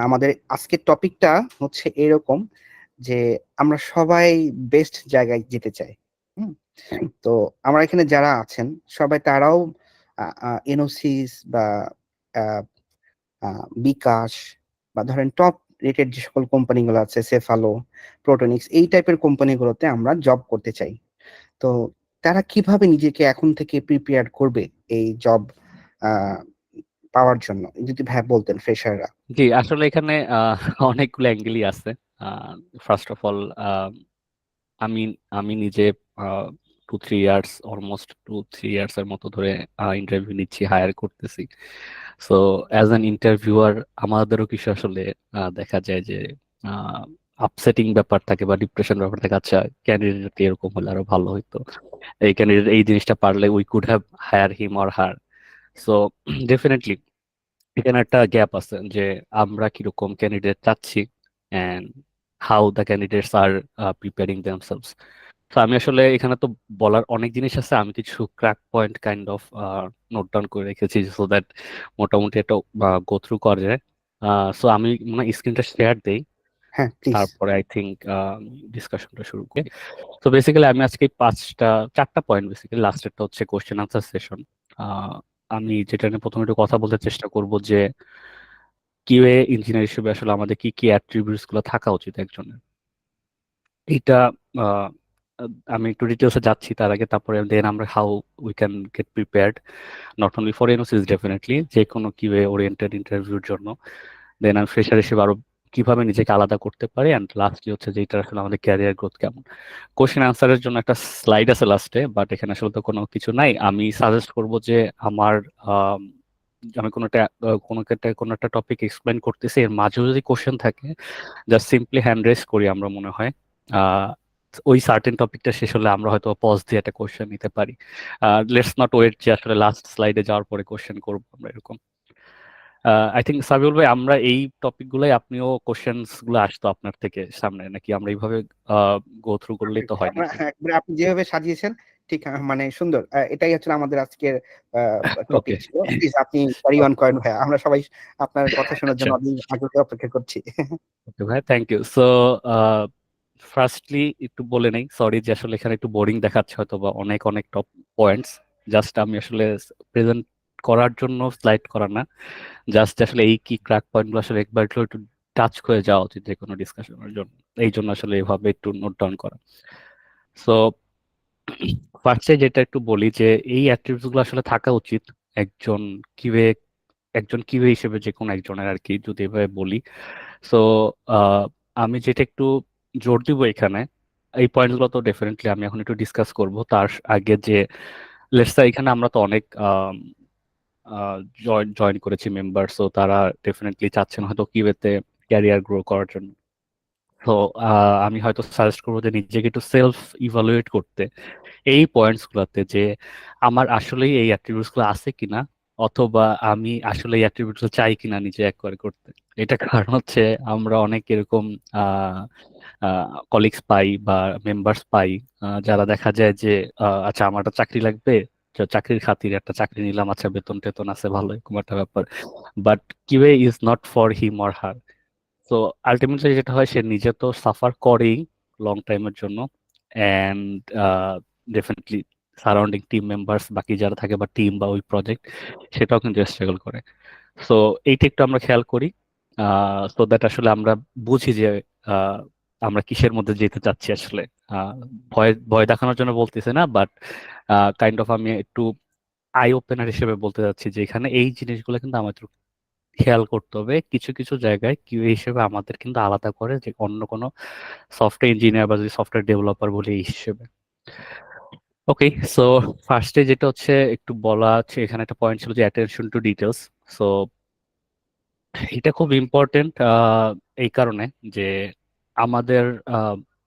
আমাদের আজকের টপিকটা হচ্ছে এরকম যে আমরা সবাই বেস্ট জায়গায় যেতে চাই। হুম? তো আমরা এখানে যারা আছেন সবাই তারাও এনওসিস বা আহ, বিকাশ বা ধরেন টপ রেটেড যে সকল কোম্পানিগুলো আছে, সেফালো, প্রোটোনিক্স, এই টাইপের কোম্পানিগুলোতে আমরা জব করতে চাই। তো তারা কিভাবে নিজেকে এখন থেকে প্রিপেয়ার করবে এই জব পাওয়ার জন্য, যদি ভাই বলতেন ফ্রেশাররা। জি, আসলে এখানে অনেকগুলো অ্যাঙ্গেলই আছে। ফার্স্ট অফ অল, আমি আমি নিজে 2-3 ইয়ার্স, অলমোস্ট 2-3 ইয়ার্স এর মতো ধরে ইন্টারভিউ নিচ্ছি, হায়ার করতেছি। সো অ্যাজ অ্যান ইন্টারভিউয়ার আমাদেরও কিছু আসলে দেখা যায় যে আপসেটিং ব্যাপার থাকে বা ডিপ্রেশন ব্যাপার থাকে। আচ্ছা, ক্যান্ডিডেট এরকম হলে আরো ভালো হইতো, এই ক্যান্ডিডেট এই জিনিসটা পারলে we could have hire him or her. So definitely এখানে একটা গ্যাপ আছে যে আমরা কিরকম ক্যান্ডিডেট চাচ্ছি and how the candidates are preparing themselves. তো আমি আসলে এখানে তো বলার অনেক জিনিস আছে, আমি কিছু crack point kind of note down করে রেখেছি সো দ্যাট মোটামুটি একটা গো থ্রু করা যায়। সো আমি মানে স্ক্রিনটা শেয়ার দেই, হ্যাঁ, প্লিজ। তারপরে আই থিঙ্ক ডিসকাশনটা শুরু করি। তো বেসিক্যালি আমি আজকে চারটা পয়েন্ট, বেসিক্যালি লাস্টেরটা হচ্ছে কোশ্চেন আনসার সেশন। আমি যেটা নিয়ে প্রথমে একটু কথা বলতে চেষ্টা করব যে কিউএ ইঞ্জিনিয়ার হিসেবে আসলে আমাদের কি কি অ্যাট্রিবিউটস গুলো থাকা উচিত একজনের। এটা আহ, আমি একটু ডিটেলসে যাচ্ছি তার আগে, তারপরে দেন আমরা how we can get prepared not only for NOCs, definitely যে কোনো কিউএ ওরিয়েন্টেড ইন্টারভিউর জন্য। দেন আমি ফ্রেশার হিসেবে আরো কিভাবে নিজেকে আলাদা করতে পারি, অ্যান্ড লাস্টলি হচ্ছে যে এটা আসলে আমাদের ক্যারিয়ার গ্রোথ কেমন। কোশ্চেন আনসারের জন্য একটা স্লাইড আছে লাস্টে, বাট এখানে আসলে তো কোনো কিছু নাই। আমি সাজেস্ট করব যে আমার আম, আমি কোনো একটা টপিক এক্সপ্লেন করতেছি, এর মাঝেও যদি কোশ্চেন থাকে জাস্ট সিম্পলি হ্যান্ড রেজ করি আমরা, মনে হয় আহ, ওই সার্টেন টপিকটা শেষ হলে আমরা হয়তো পজ দিয়ে একটা কোশ্চেন নিতে পারি। লেটস নট ওয়েট যে আসলে লাস্ট স্লাইডে যাওয়ার পরে কোশ্চেন করবো আমরা এরকম। আই থিঙ্ক সাবিউল ভাই, আমরা এই টপিক গুলাই, আপনিও কোশ্চেন্স গুলো আসতো আপনার থেকে সামনে, নাকি আমরা এইভাবে গো থ্রু করলেই তো হয় আমরা নাকি? হ্যাঁ, একবারে আপনি যেভাবে সাজিয়েছেন ঠিক মানে সুন্দর। এটাই হচ্ছে আমাদের আজকের টপিক ওকে। ছিল। প্লিজ আপনি ক্যারি অন করেন ভাইয়া, আমরা সবাই আপনার কথা শোনার আচ্ছা, জন্য অনেক আগ্রহে অপেক্ষা করছি। ওকে ভাই, থ্যাংক ইউ। সো ফার্স্টলি একটু বলে নেই, সরি যে আসলে এখানে একটু বোরিং দেখাচ্ছে হয়তো বা অনেক অনেক টপ পয়েন্টস। জাস্ট আমি আসলে প্রেজেন্ট করার জন্য স্লাইড করা না, জাস্ট আসলে এই কি ক্র্যাক পয়েন্ট গুলো আসলে একবার একটু টাচ করে যাওয়া উচিত যে কোনো ডিসকাশনের জন্য, এই জন্য আসলে এভাবে একটু নোট ডাউন করা। সো ফার্স্টে যেটা একটু বলি যে এই অ্যাট্রিবিউটস গুলো আসলে থাকা উচিত একজন কিউএ, একজন কিউএ হিসেবে যে কোনো একজনের আর কি, যদি এভাবে বলি। সো আমি যেটা একটু জোর দিব এখানে, এই পয়েন্টগুলো তো ডেফিনেটলি আমি এখন একটু ডিসকাস করব। তার আগে যে লেটস এখানে আমরা তো অনেক জয়েন করেছি মেম্বার, সো তারা ডেফিনেটলি চাচ্ছেন হয়তো কিউএতে ক্যারিয়ার গ্রো করার জন্য। তো আমি হয়তো সাজেস্ট করবো যে নিজেকে একটু সেলফ ইভালুয়েট করতে এই পয়েন্টস গুলাতে, যে আমার আসলেই এই অ্যাট্রিবিউটস গুলো আছে কিনা, অথবা আমি আসলে এই অ্যাট্রিবিউটস চাই কিনা নিজে একবারে করতে। এটা কারণ হচ্ছে আমরা অনেক এরকম কলিগস পাই বা মেম্বার্স পাই, যারা দেখা যায় যে আচ্ছা আমার একটা চাকরি লাগবে, তো চাকরির খাতিরে একটা চাকরি নিলাম, আচ্ছা বেতন টেতন আছে ভালো, এরকম একটা ব্যাপার। But QA is not for him or হার। তো আলটিমেটলি যেটা হয়, সে নিজে তো সাফার করেই লং টাইমের জন্য, and definitely surrounding team members বাকি যারা থাকে বা টিম বা ওই প্রজেক্ট, সেটাও কিন্তু স্ট্রাগল করে। সো এইটা একটু আমরা খেয়াল করি, সো দ্যাট আসলে আমরা বুঝি যে আহ, আমরা কিসের মধ্যে যেতে চাচ্ছি আসলে। আহ, ভয় ভয় দেখানোর জন্য বলতেছে না, বাট কাইন্ড অফ আমি একটু আই ওপেনার হিসেবে বলতে চাচ্ছি যে এখানে এই জিনিসগুলো কিন্তু আমাদের খেয়াল করতে হবে। কিছু কিছু জায়গায় কিউএ হিসেবে আমাদের কিন্তু আলাদা করে যে অন্য কোনো সফটওয়্যার ইঞ্জিনিয়ার বা যদি সফটওয়্যার ডেভেলপার বলি এই হিসেবে। ওকে, সো ফার্স্টে যেটা হচ্ছে একটু বলা আছে, এখানে একটা পয়েন্ট ছিল যে অ্যাটেনশন টু ডিটেলস। সো এটা খুব ইম্পর্টেন্ট এই কারণে যে আমাদের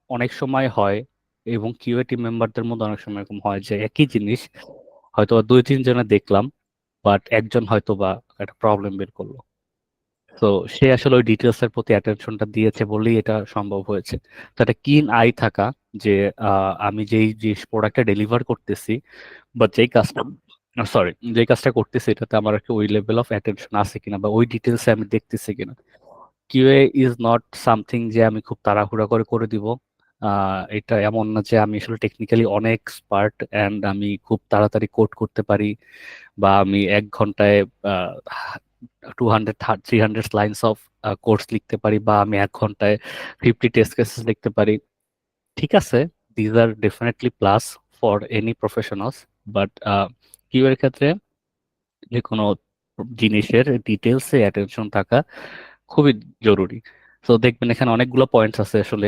অনেক সময় হয়, এবং কিউএ টিম মেম্বারদের মধ্যে অনেক সময় এরকম হয় যে একই জিনিস হয়তো বা 2-3 জনে দেখলাম, বাট একজন হয়তো বা একটা প্রবলেম বের করলো। তো সে আসলে ওই ডিটেলস এর প্রতি অ্যাটেনশনটা দিয়েছে বলেই এটা সম্ভব হয়েছে। তো একটা কিন আই থাকা যে আমি যেই যে প্রোডাক্টটা ডেলিভার করতেছি বা যেই কাজটা, সরি, যেই কাজটা করতেছি এটাতে আমার একটা ওই লেভেল অফ অ্যাটেনশন আছে কিনা বা ওই ডিটেলসে আমি দেখতেছি কিনা। কিউএ ইজ নট সামথিং যে আমি খুব তাড়াহুড়া করে করে দিব। এটা এমন না যে আমি আসলে টেকনিক্যালি অনেক এক্সপার্ট অ্যান্ড আমি খুব তাড়াতাড়ি কোড করতে পারি, বা আমি 1 ঘন্টায় 200 300 লাইনস অফ কোর্স লিখতে পারি, বা আমি 1 ঘন্টায় 50 টেস্ট কেসেস লিখতে পারি। ঠিক আছে, these are definitely plus for any professionals, but Q এর ক্ষেত্রে যে কোনো জিনিসের ডিটেলসে অ্যাটেনশন থাকা খুবই জরুরি। তো দেখবেন এখানে অনেকগুলো পয়েন্টস আছে, আসলে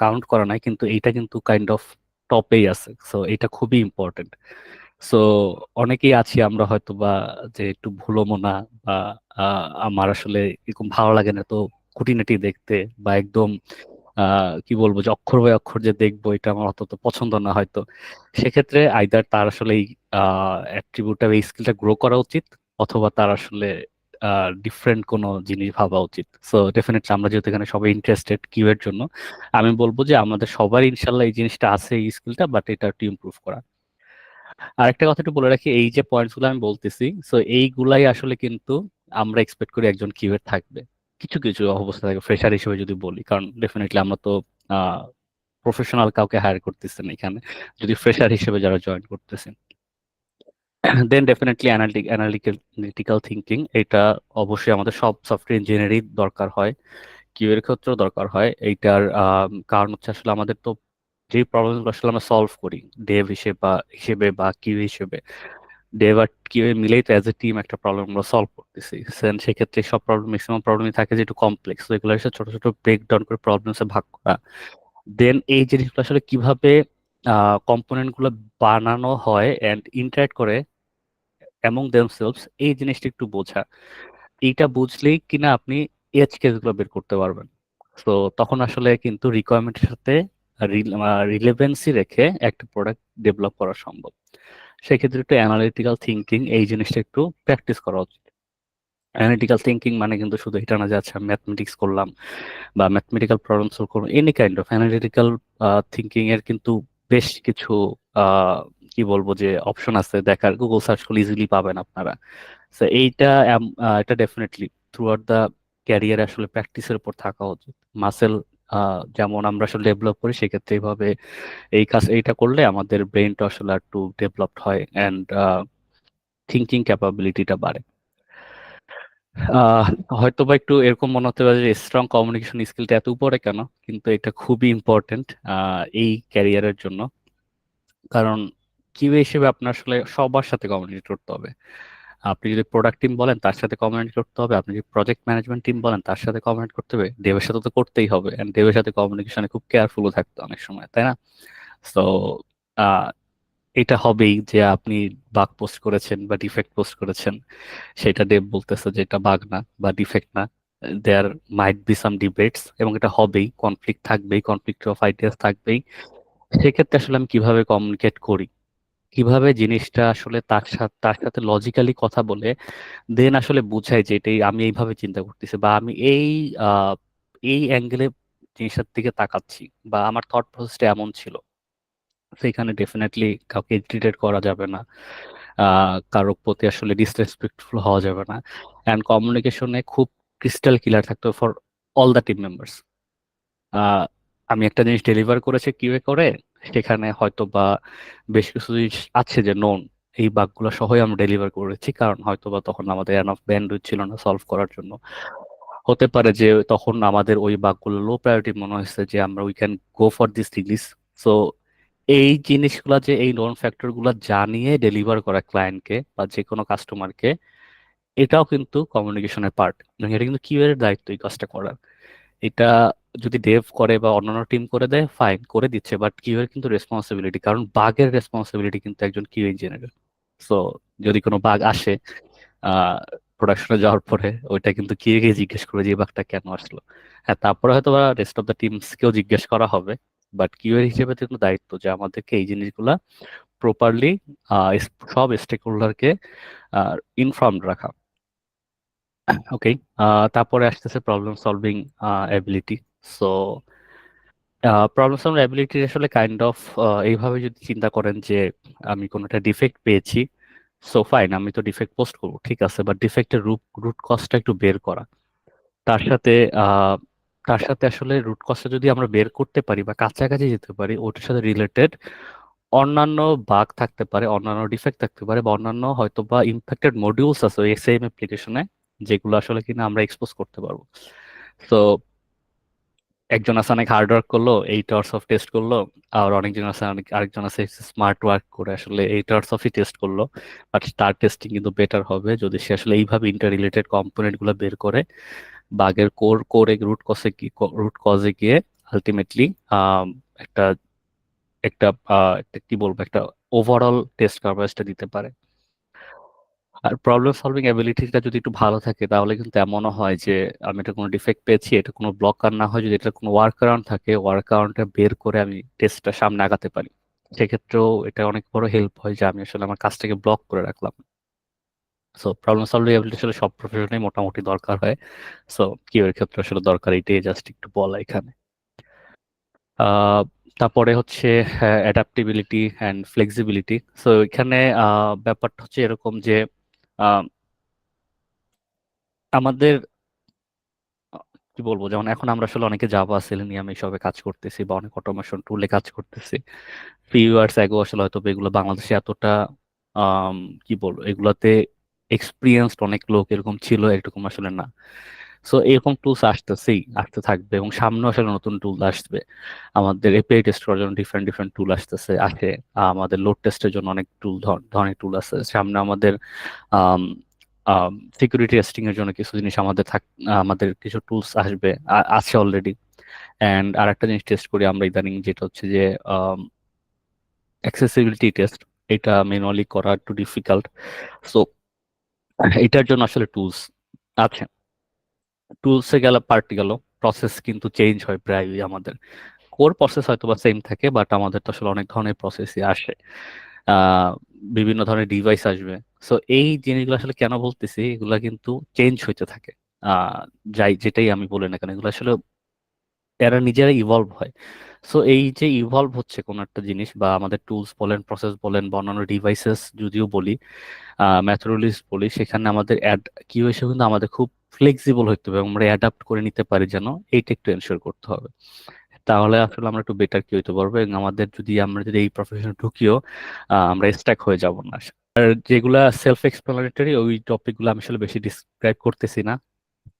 কাউন্ট করা নাই, কিন্তু এইটা কিন্তু কাইন্ড অফ টপেই আছে। সো এটা খুবই ইম্পর্টেন্ট। সো অনেকেই আছি আমরা হয়তো বা যে একটু ভুলো না, বা আমার আসলে এরকম ভালো লাগে না তো খুঁটিনাটি দেখতে, বা একদম কি বলবো যে অক্ষর বাই অক্ষর যে দেখবো এটা আমার অত তো পছন্দ না হয়তো। সেক্ষেত্রে আইদার তার আসলে এই অ্যাট্রিবিউটটা, এই স্কিলটা গ্রো করা উচিত, অথবা তার আসলে ডিফারেন্ট কোনো জিনিস ভাবা উচিত। সো ডেফিনেটলি আমরা যেহেতু এখানে সবাই ইন্টারেস্টেড কিউ এর জন্য, আমি বলবো যে আমাদের সবার ইনশাল্লাহ এই জিনিসটা আছে, এই স্কিলটা, বাট এটা একটু ইমপ্রুভ করা। আরেকটা কথা একটু বলে রাখি, এই যে পয়েন্টস গুলো আমি বলতেছি, সো এইগুলাই আসলে কিন্তু আমরা এক্সপেক্ট করি একজন কিউএর থাকবে। কিছু কিছু অবস্থা থাকে, ফ্রেশার হিসেবে যদি বলি, কারণ ডেফিনেটলি আমরা তো প্রফেশনাল কাউকে হায়ার করতেছেন এখানে, যদি ফ্রেশার হিসেবে যারা জয়েন করতেছেন। দেন ডেফিনেটলি অ্যানালিটিক্যাল থিঙ্কিং, এটা অবশ্যই আমাদের সব সফটওয়্যার ইঞ্জিনিয়ারই দরকার হয়, কিউ এর ক্ষেত্রেও দরকার হয়। এইটার কারণ হচ্ছে আসলে আমাদের তো যে প্রবলেমগুলো আসলে আমরা সলভ করি ডেভ হিসেবে বা কিউ হিসেবে, ডেভ আর কিউ এ মিলেই তো অ্যাজ এ টিম একটা প্রবলেম আমরা সলভ করতেছি। সেক্ষেত্রে সব প্রবলেম, ম্যাক্সিমাম প্রবলেমই থাকে যে একটু কমপ্লেক্স, তো এগুলো ছোট ছোট ব্রেক ডাউন করে প্রবলেমসে ভাগ করা, দেন এই জিনিসগুলো আসলে কিভাবে কম্পোনেন্ট গুলো বানানো হয় অ্যান্ড ইন্টারেক্ট করে অ্যামং দেমসেলভস, এই জিনিসটা একটু বোঝা। এইটা বুঝলেই কিনা আপনি এজ কেস গুলো বের করতে পারবেন। তো তখন আসলে কিন্তু রিকোয়ারমেন্টের সাথে রিলেভেন্সি রেখে একটা প্রোডাক্ট ডেভেলপ করা সম্ভব। সেক্ষেত্রে একটু অ্যানালিটিক্যাল থিঙ্কিং এই জিনিসটা একটু প্র্যাকটিস করা উচিত। অ্যানালিটিক্যাল থিঙ্কিং মানে কিন্তু শুধু এটা না যে আচ্ছা ম্যাথমেটিক্স করলাম বা ম্যাথমেটিক্যাল প্রবলেম সলভ করলাম, any kind of analytical thinking এর কিন্তু বেশ কিছু আহ, কি বলবো যে অপশন আছে দেখার, গুগল সার্চ করলে ইজিলি পাবেন আপনারা। তো এটা definitely through out the career আসলে প্র্যাকটিসের উপর থাকা উচিত। মাসেল যেমন আমরা আসলে ডেভেলপ করি, সেক্ষেত্রে এইভাবে এইটা করলে আমাদের ব্রেনটা আসলে একটু ডেভেলপড হয় অ্যান্ড থিঙ্কিং ক্যাপাবিলিটিটা বাড়ে। আহ হয়তো বা একটু এরকম মনে হতে পারে যে স্ট্রং কমিউনিকেশন স্কিলটা এত উপরে কেন, কিন্তু এটা খুবই ইম্পর্টেন্ট এই ক্যারিয়ারের জন্য। কারণ কিউ হিসেবে আপনার আসলে সবার সাথে কমিউনিকেট করতে হবে। আপনি যদি প্রোডাক্ট টিম বলেন তার সাথে কমিউনিকেট করতে হবে, আপনি যদি প্রজেক্ট ম্যানেজমেন্ট টিম বলেন তার সাথে কমিউনিকেট করতে হবে, ডেভের সাথে তো করতেই হবে, এন্ড ডেভের সাথে কমিউনিকেশনে খুব কেয়ারফুলও থাকতে হয় অনেক সময়, তাই না? তো এটা হবেই যে আপনি বাগ পোস্ট করেছেন বা ডিফেক্ট পোস্ট করেছেন, সেটা ডেভ বলতেছে যে এটা বাগ না বা ডিফেক্ট না, দেয়ার মাইট বি সাম ডিবেটস, এবং এটা হবেই, কনফ্লিক্ট থাকবেই, কনফ্লিক্ট অফ আইডিয়াস থাকবেই। সেক্ষেত্রে আসলে আমি কিভাবে কমিউনিকেট করি, কিভাবে জিনিসটা আসলে তার সাথে লজিক্যালি কথা বলে দেন আসলে বুঝাই যে এটাই আমি এইভাবে চিন্তা করতেছি, বা আমি আহ, এই অ্যাঙ্গেলে জিনিসটার দিকে তাকাচ্ছি, বা আমার থট প্রসেসটা এমন ছিল। সেখানে ডেফিনেটলি কাউকে ইরিটেট করা যাবে না, কারোর প্রতি আসলে ডিসরেসপেক্টফুল হওয়া যাবে না, অ্যান্ড কমিউনিকেশনে খুব ক্রিস্টাল ক্লিয়ার থাকতে হবে for all the team members. আমি একটা জিনিস ডেলিভার করেছি কিউএ করে, সেখানে হয়তো বা বেশ কিছু জিনিস আছে যে নোন, এই বাগগুলো সহই আমরা ডেলিভার করেছি, কারণ হয়তো বা তখন আমাদের এনাফ ব্যান্ডউইথ ছিল না সলভ করার জন্য। হতে পারে যে তখন আমাদের ওই বাগগুলো লো প্রায়োরিটি মনে হয়েছে, যে আমরা we can go for this release. So এই জিনিসগুলা, যে এই নন ফ্যাক্টর গুলা জানিয়ে ডেলিভার করা ক্লায়েন্টকে বা যে কোনো কাস্টমারকে, এটাও কিন্তু কমিউনিকেশনের পার্ট, এবং এটা কিন্তু কিউ এর দায়িত্ব এই কাজটা করার। এটা যদি ডেভ করে বা অন্যান্য টিম করে দেয়, ফাইন, করে দিচ্ছে, বাট কিউ এর কিন্তু রেসপন্সিবিলিটি, কারণ বাগের রেসপন্সিবিলিটি কিন্তু একজন কিউ ইঞ্জিনিয়ারের। সো যদি কোনো বাগ আসে আহ প্রোডাকশনে যাওয়ার পরে, ওইটা কিন্তু কিউ কে জিজ্ঞেস করে যে এই বাগটা কেন আসলো। হ্যাঁ, তারপরে হয়তো বা রেস্ট অফ দ্য টিমস কেও জিজ্ঞেস করা হবে, বাট কিউ এর হিসেবে তো কিন্তু দায়িত্ব যে আমাদেরকে এই জিনিসগুলা প্রপারলি সব স্টেক হোল্ডারকে ইনফর্মড রাখা। ওকে, তারপরে আসতেছে problem solving ability. So problem solving ability আসলে কাইন্ড অফ এইভাবে যদি চিন্তা করেন যে আমি কোনো একটা ডিফেক্ট পেয়েছি, সো ফাইন, আমি তো ডিফেক্ট পোস্ট করবো, ঠিক আছে, বাট ডিফেক্টের রুট কজটা একটু বের করা। তার সাথে আহ তার সাথে আসলে রুট কজটা যদি আমরা বের করতে পারি বা কাছাকাছি যেতে পারি, ওটার সাথে রিলেটেড অন্যান্য বাগ থাকতে পারে, অন্যান্য ডিফেক্ট থাকতে পারে, বা অন্যান্য হয়তো বা ইমপ্যাক্টেড মডিউলস আছে ওই সেম অ্যাপ্লিকেশনে, যেগুলো আসলে কিনা আমরা এক্সপোজ করতে পারবো। তো একজন আছে অনেক হার্ড ওয়ার্ক করলো, 8 আওয়ার্স অফ টেস্ট করলো, আর অনেকজন আছে আরেকজন আছে স্মার্ট ওয়ার্ক করে আসলে 8 আওয়ার্স অফই টেস্ট করলো, বাট তার টেস্টিং কিন্তু বেটার হবে যদি সে আসলে এইভাবে ইন্টার রিলেটেড কম্পোনেন্ট গুলো বের করে বাগের কোরে রুট কজে গিয়ে আলটিমেটলি একটা একটা একটা কি বলবো, একটা ওভারঅল টেস্ট কভারেজটা দিতে পারে। আর প্রবলেম সলভিং অ্যাবিলিটিটা যদি একটু ভালো থাকে, তাহলে কিন্তু এমনও হয় যে আমি এটা কোনো ডিফেক্ট পেয়েছি, এটা কোনো ব্লকার না হয়, যদি এটা কোনো ওয়ার্ক অ্যারাউন্ড থাকে, ওয়ার্ক অ্যারাউন্ডটা বের করে আমি টেস্টটা সামনে আগাতে পারি। সেক্ষেত্রেও এটা অনেক বড় হেল্প হয় যে আমি আসলে আমার কাজটাকে ব্লক করে রাখলাম। সো প্রবলেম সলভিং অ্যাবিলিটি আসলে সব প্রফেশনে মোটামুটি দরকার হয়। সো কি এর ক্ষেত্রে আসলে দরকার, এটাই জাস্ট একটু বলা এখানে। আহ, তারপরে হচ্ছে অ্যাডাপ্টিবিলিটি অ্যান্ড ফ্লেক্সিবিলিটি। সো এখানে ব্যাপারটা হচ্ছে এরকম যে আহ, আমাদের কি বলবো, যেমন এখন আমরা আসলে অনেকে জাভা সেলেনিয়াম এইসবে কাজ করতেছি বা অনেক অটোমেশন টুলে কাজ করতেছি। ফিউ ইয়ার্স আগে আসলে হয়তো বা এগুলো বাংলাদেশে এতটা আম, কি বলবো, এগুলাতে এক্সপিরিয়েন্সড অনেক লোক এরকম ছিল এরকম আসলে না। সো এরকম টুলস আসতে থাকবে, এবং সামনে আসলে নতুন টুল আসবে। আমাদের এপিআই টেস্ট করার জন্য ডিফারেন্ট ডিফারেন্ট টুল আসতেছে আসে। আমাদের লোড টেস্টের জন্য অনেক ধরনের টুল আছে সামনে। আমাদের সিকিউরিটি টেস্টিং এর জন্য কিছু জিনিস আমাদের কিছু টুলস আসবে, আছে অলরেডি। অ্যান্ড আরেকটা জিনিস টেস্ট করি আমরা ইদানিং, যেটা হচ্ছে যে অ্যাক্সেসিবিলিটি টেস্ট। এটা ম্যানুয়ালি করা একটু ডিফিকাল্ট। সো এটার জন্য আসলে টুলস আছে। টুলসে গেল পার্টি গেল, প্রসেস কিন্তু চেঞ্জ হয় প্রায়ই আমাদের। কোর প্রসেস হয়তো বা সেম থাকে, বাট আমাদের তো আসলে অনেক ধরনের প্রসেসই আসে। আহ বিভিন্ন ধরনের ডিভাইস আসবে। সো এই জিনিসগুলো আসলে কেন বলতেছি, এগুলা কিন্তু চেঞ্জ হইতে থাকে। আহ যেটাই আমি বলি না কেন, এগুলো আসলে এরা নিজেরা ইভলভ হয়। সো এই যে ইভলভ হচ্ছে কোন একটা জিনিস, বা আমাদের টুলস বলেন, প্রসেস বলেন, বা অন্যান্য ডিভাইসেস যদিও বলি, ম্যাথোডোলজিস বলি, সেখানে আমাদের কি হয়েছে কিন্তু আমাদের খুব ফ্লেক্সিবল হইতে হবে এবং আমরা অ্যাডাপ্ট করে নিতে পারি যেন, এইটা একটু এনশিওর করতে হবে। তাহলে আসলে আমরা একটু বেটার কি হইতে পারবো, এবং আমরা যদি এই প্রফেশনে ঢুকিও আমরা স্ট্যাক হয়ে যাব না। আর যেগুলা সেলফ এক্সপ্লানেটরি, ওই টপিক গুলো আমি আসলে বেশি ডিসক্রাইব করতেছি না।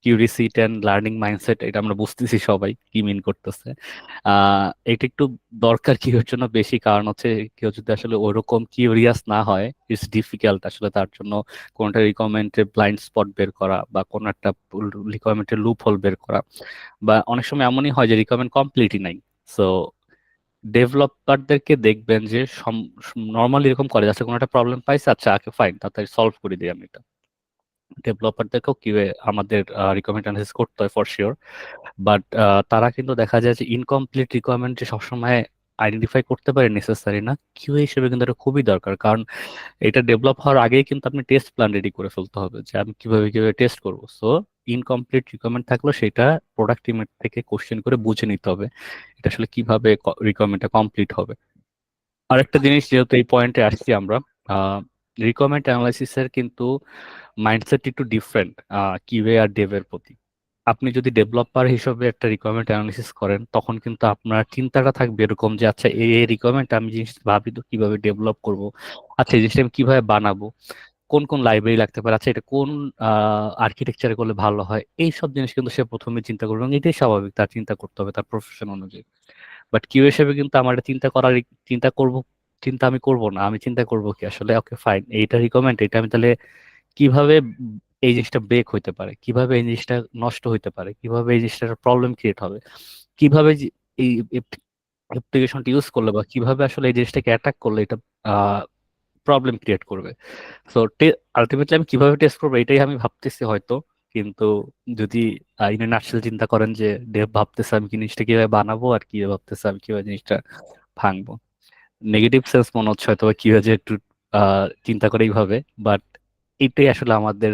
কিউরিসিটি অ্যান্ড লার্নিং মাইন্ডসেট, এটা আমরা বুঝতেছি সবাই কি মিন করতেছে। এটা একটু দরকার কি এর জন্য বেশি, কারণ হচ্ছে কেউ যদি আসলে ওইরকম কিউরিয়াস না হয়, ইটস ডিফিকাল্ট আসলে তার জন্য কোনটা রিকোয়ারমেন্টের ব্লাইন্ড স্পট বের করা, বা কোন একটা রিকোয়ারমেন্টের লুপ হোল বের করা। বা অনেক সময় এমনই হয় যে রিকোয়ারমেন্ট কমপ্লিটই নাই। সো ডেভেলপারদেরকে দেখবেন যে নর্মালি এরকম করে, যাচ্ছে কোনো একটা প্রবলেম পাইছে, আচ্ছা ওকে ফাইন, তাড়াতাড়ি সলভ করে দিই আমি এটা। ডেভেলপারদেরকেও কি আমাদের রিকোয়ারমেন্ট অ্যানালাইসিস করতে হয় ফর শিওর। বাট তারা কিন্তু দেখা যায় যে ইনকমপ্লিট রিকোয়ারমেন্ট যে সবসময় আইডেন্টিফাই করতে পারে নেসেসারি না, কিউএ হিসেবে কিন্তু এটা খুবই দরকার। কারণ এটা ডেভেলপ হওয়ার আগেই কিন্তু আপনি টেস্ট প্ল্যান রেডি করে ফেলতে হবে যে আমি কিভাবে কিভাবে টেস্ট করবো। সো ইনকমপ্লিট রিকোয়ারমেন্ট থাকলেও সেটা প্রোডাক্ট টিম থেকে কোশ্চেন করে বুঝে নিতে হবে এটা আসলে কিভাবে রিকোয়ারমেন্টটা কমপ্লিট হবে। আরেকটা জিনিস, যেহেতু এই পয়েন্টে আসছি আমরা, রিকোয়ারমেন্ট অ্যানালাইসিস এর কিন্তু মাইন্ডসেট একটু ডিফারেন্ট কিউএ আর ডেভের প্রতি। আপনি যদি ডেভেলপার হিসেবে একটা রিকোয়ারমেন্ট অ্যানালিসিস করেন, তখন কিন্তু আপনার চিন্তাটা থাকবে এরকম যে আচ্ছা এই রিকোয়ারমেন্ট আমি জিনিস ভাবি তো কিভাবে ডেভেলপ করব, আচ্ছা এই জিনিসটা আমি কিভাবে বানাবো, কোন কোন লাইব্রেরি লাগতে পারে, আচ্ছা এটা কোন আর্কিটেকচারে করলে ভালো হয়, এই সব জিনিস কিন্তু সে প্রথমে চিন্তা করবে, এবং এটাই স্বাভাবিক, তার চিন্তা করতে হবে তার প্রফেশন অনুযায়ী। বাট কিউ হিসেবে কিন্তু আমার এটা চিন্তা করব, চিন্তা আমি করব না। আমি চিন্তা করব কি আসলে, ওকে ফাইন, এইটা রিকমেন্ড, এটা আমি তাহলে কিভাবে এই জিনিসটা ব্রেক হইতে পারে, কিভাবে এই জিনিসটা নষ্ট হইতে পারে, কিভাবে এই জিনিসটার প্রবলেম ক্রিয়েট হবে, কিভাবে এই অ্যাপ্লিকেশনটা ইউজ করলে, বা কিভাবে আসলে এই জিনিসটাকে অ্যাটাক করলে এটা প্রবলেম ক্রিয়েট করবে। সো আলটিমেটলি আমি কিভাবে টেস্ট করবো এটাই আমি ভাবতেছি হয়তো। কিন্তু যদি ইন নাটশেল চিন্তা করেন যে ডেভ ভাবতেছে আমি কি জিনিসটা কিভাবে বানাবো, আর কি ভাবতেছে আমি কিভাবে জিনিসটা ভাঙবো, নেগেটিভ সেন্স মনে হচ্ছে হয়তো বা কিভাবে যে একটু চিন্তা করে এইভাবে। বাট এটাই আসলে আমাদের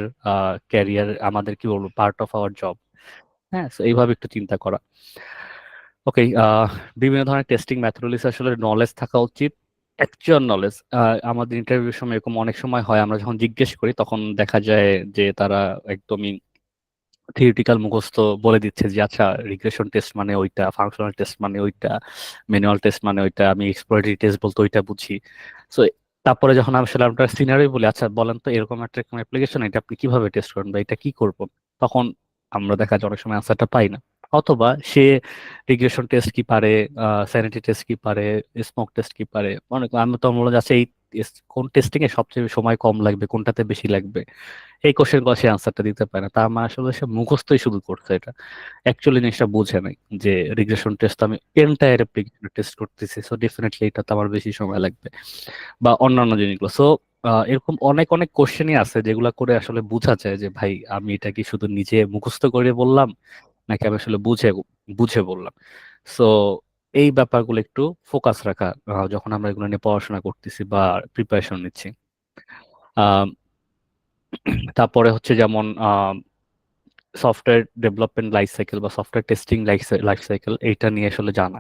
ক্যারিয়ার, আমাদের কি বলবো, পার্ট অফ আওয়ার জব। হ্যাঁ, so এইভাবে একটু চিন্তা করা। ওকে, বিভিন্ন ধরনের টেস্টিং ম্যাথোডোলজি আসলে নলেজ থাকা উচিত, অ্যাকচুয়াল নলেজ। আমাদের ইন্টারভিউর সময় এরকম অনেক সময় হয়, আমরা যখন জিজ্ঞেস করি তখন দেখা যায় যে তারা একদমই থিওরিটিক্যাল মুখস্থ বলে দিচ্ছে যে আচ্ছা রিগ্রেশন টেস্ট মানে ওইটা, ফাংশনাল টেস্ট মানে ওইটা, ম্যানুয়াল টেস্ট মানে ওইটা, আমি এক্সপ্লোরেটরি টেস্ট বলতে ওইটা বুঝি। সো তারপরে যখন আমি আসলে আমরা সিনারিও বলি আচ্ছা বলেন তো এরকম একটা অ্যাপ্লিকেশন, এটা আপনি কিভাবে টেস্ট করেন বা এটা কি করবো, তখন আমরা দেখা যায় অনেক সময় আনসারটা পাই না। অথবা সে রিগ্রেশন টেস্ট কি পারে, স্যানিটি টেস্ট কি পারে, স্মোক টেস্ট কি পারে, অনেক আমি তো বলে যাচ্ছে এই কোন টেস্টিং এ সবচেয়ে সময় কম লাগবে, কোনটাতে বেশি লাগবে, এই কোশ্চেন গুলো সে আনসারটা দিতে পারে না। তার মানে আসলে সে মুখস্থই শুধু করছে, এটা অ্যাকচুয়ালি জিনিসটা বুঝে নাই যে রিগ্রেশন টেস্ট আমি এন্টায়ার অ্যাপ্লিকেশনে টেস্ট করতেছি, সো ডেফিনেটলি এটা তো আমার বেশি সময় লাগবে বা অন্যান্য জিনিসগুলো। সো এরকম অনেক অনেক কোশ্চেনই আছে যেগুলা করে আসলে বোঝা যায় যে ভাই আমি এটা কি শুধু নিজে মুখস্থ করে বললাম নাকি আমি আসলে বুঝে বুঝে বললাম। সো এই ব্যাপারগুলো একটু ফোকাস রাখা যখন আমরা এগুলো নিয়ে পড়াশোনা করতেছি বা প্রিপারেশন নিচ্ছি। আহ, তারপরে হচ্ছে যেমন সফটওয়্যার ডেভেলপমেন্ট লাইফ সাইকেল বা সফটওয়্যার টেস্টিং লাইফ সাইকেল, এইটা নিয়ে আসলে জানা।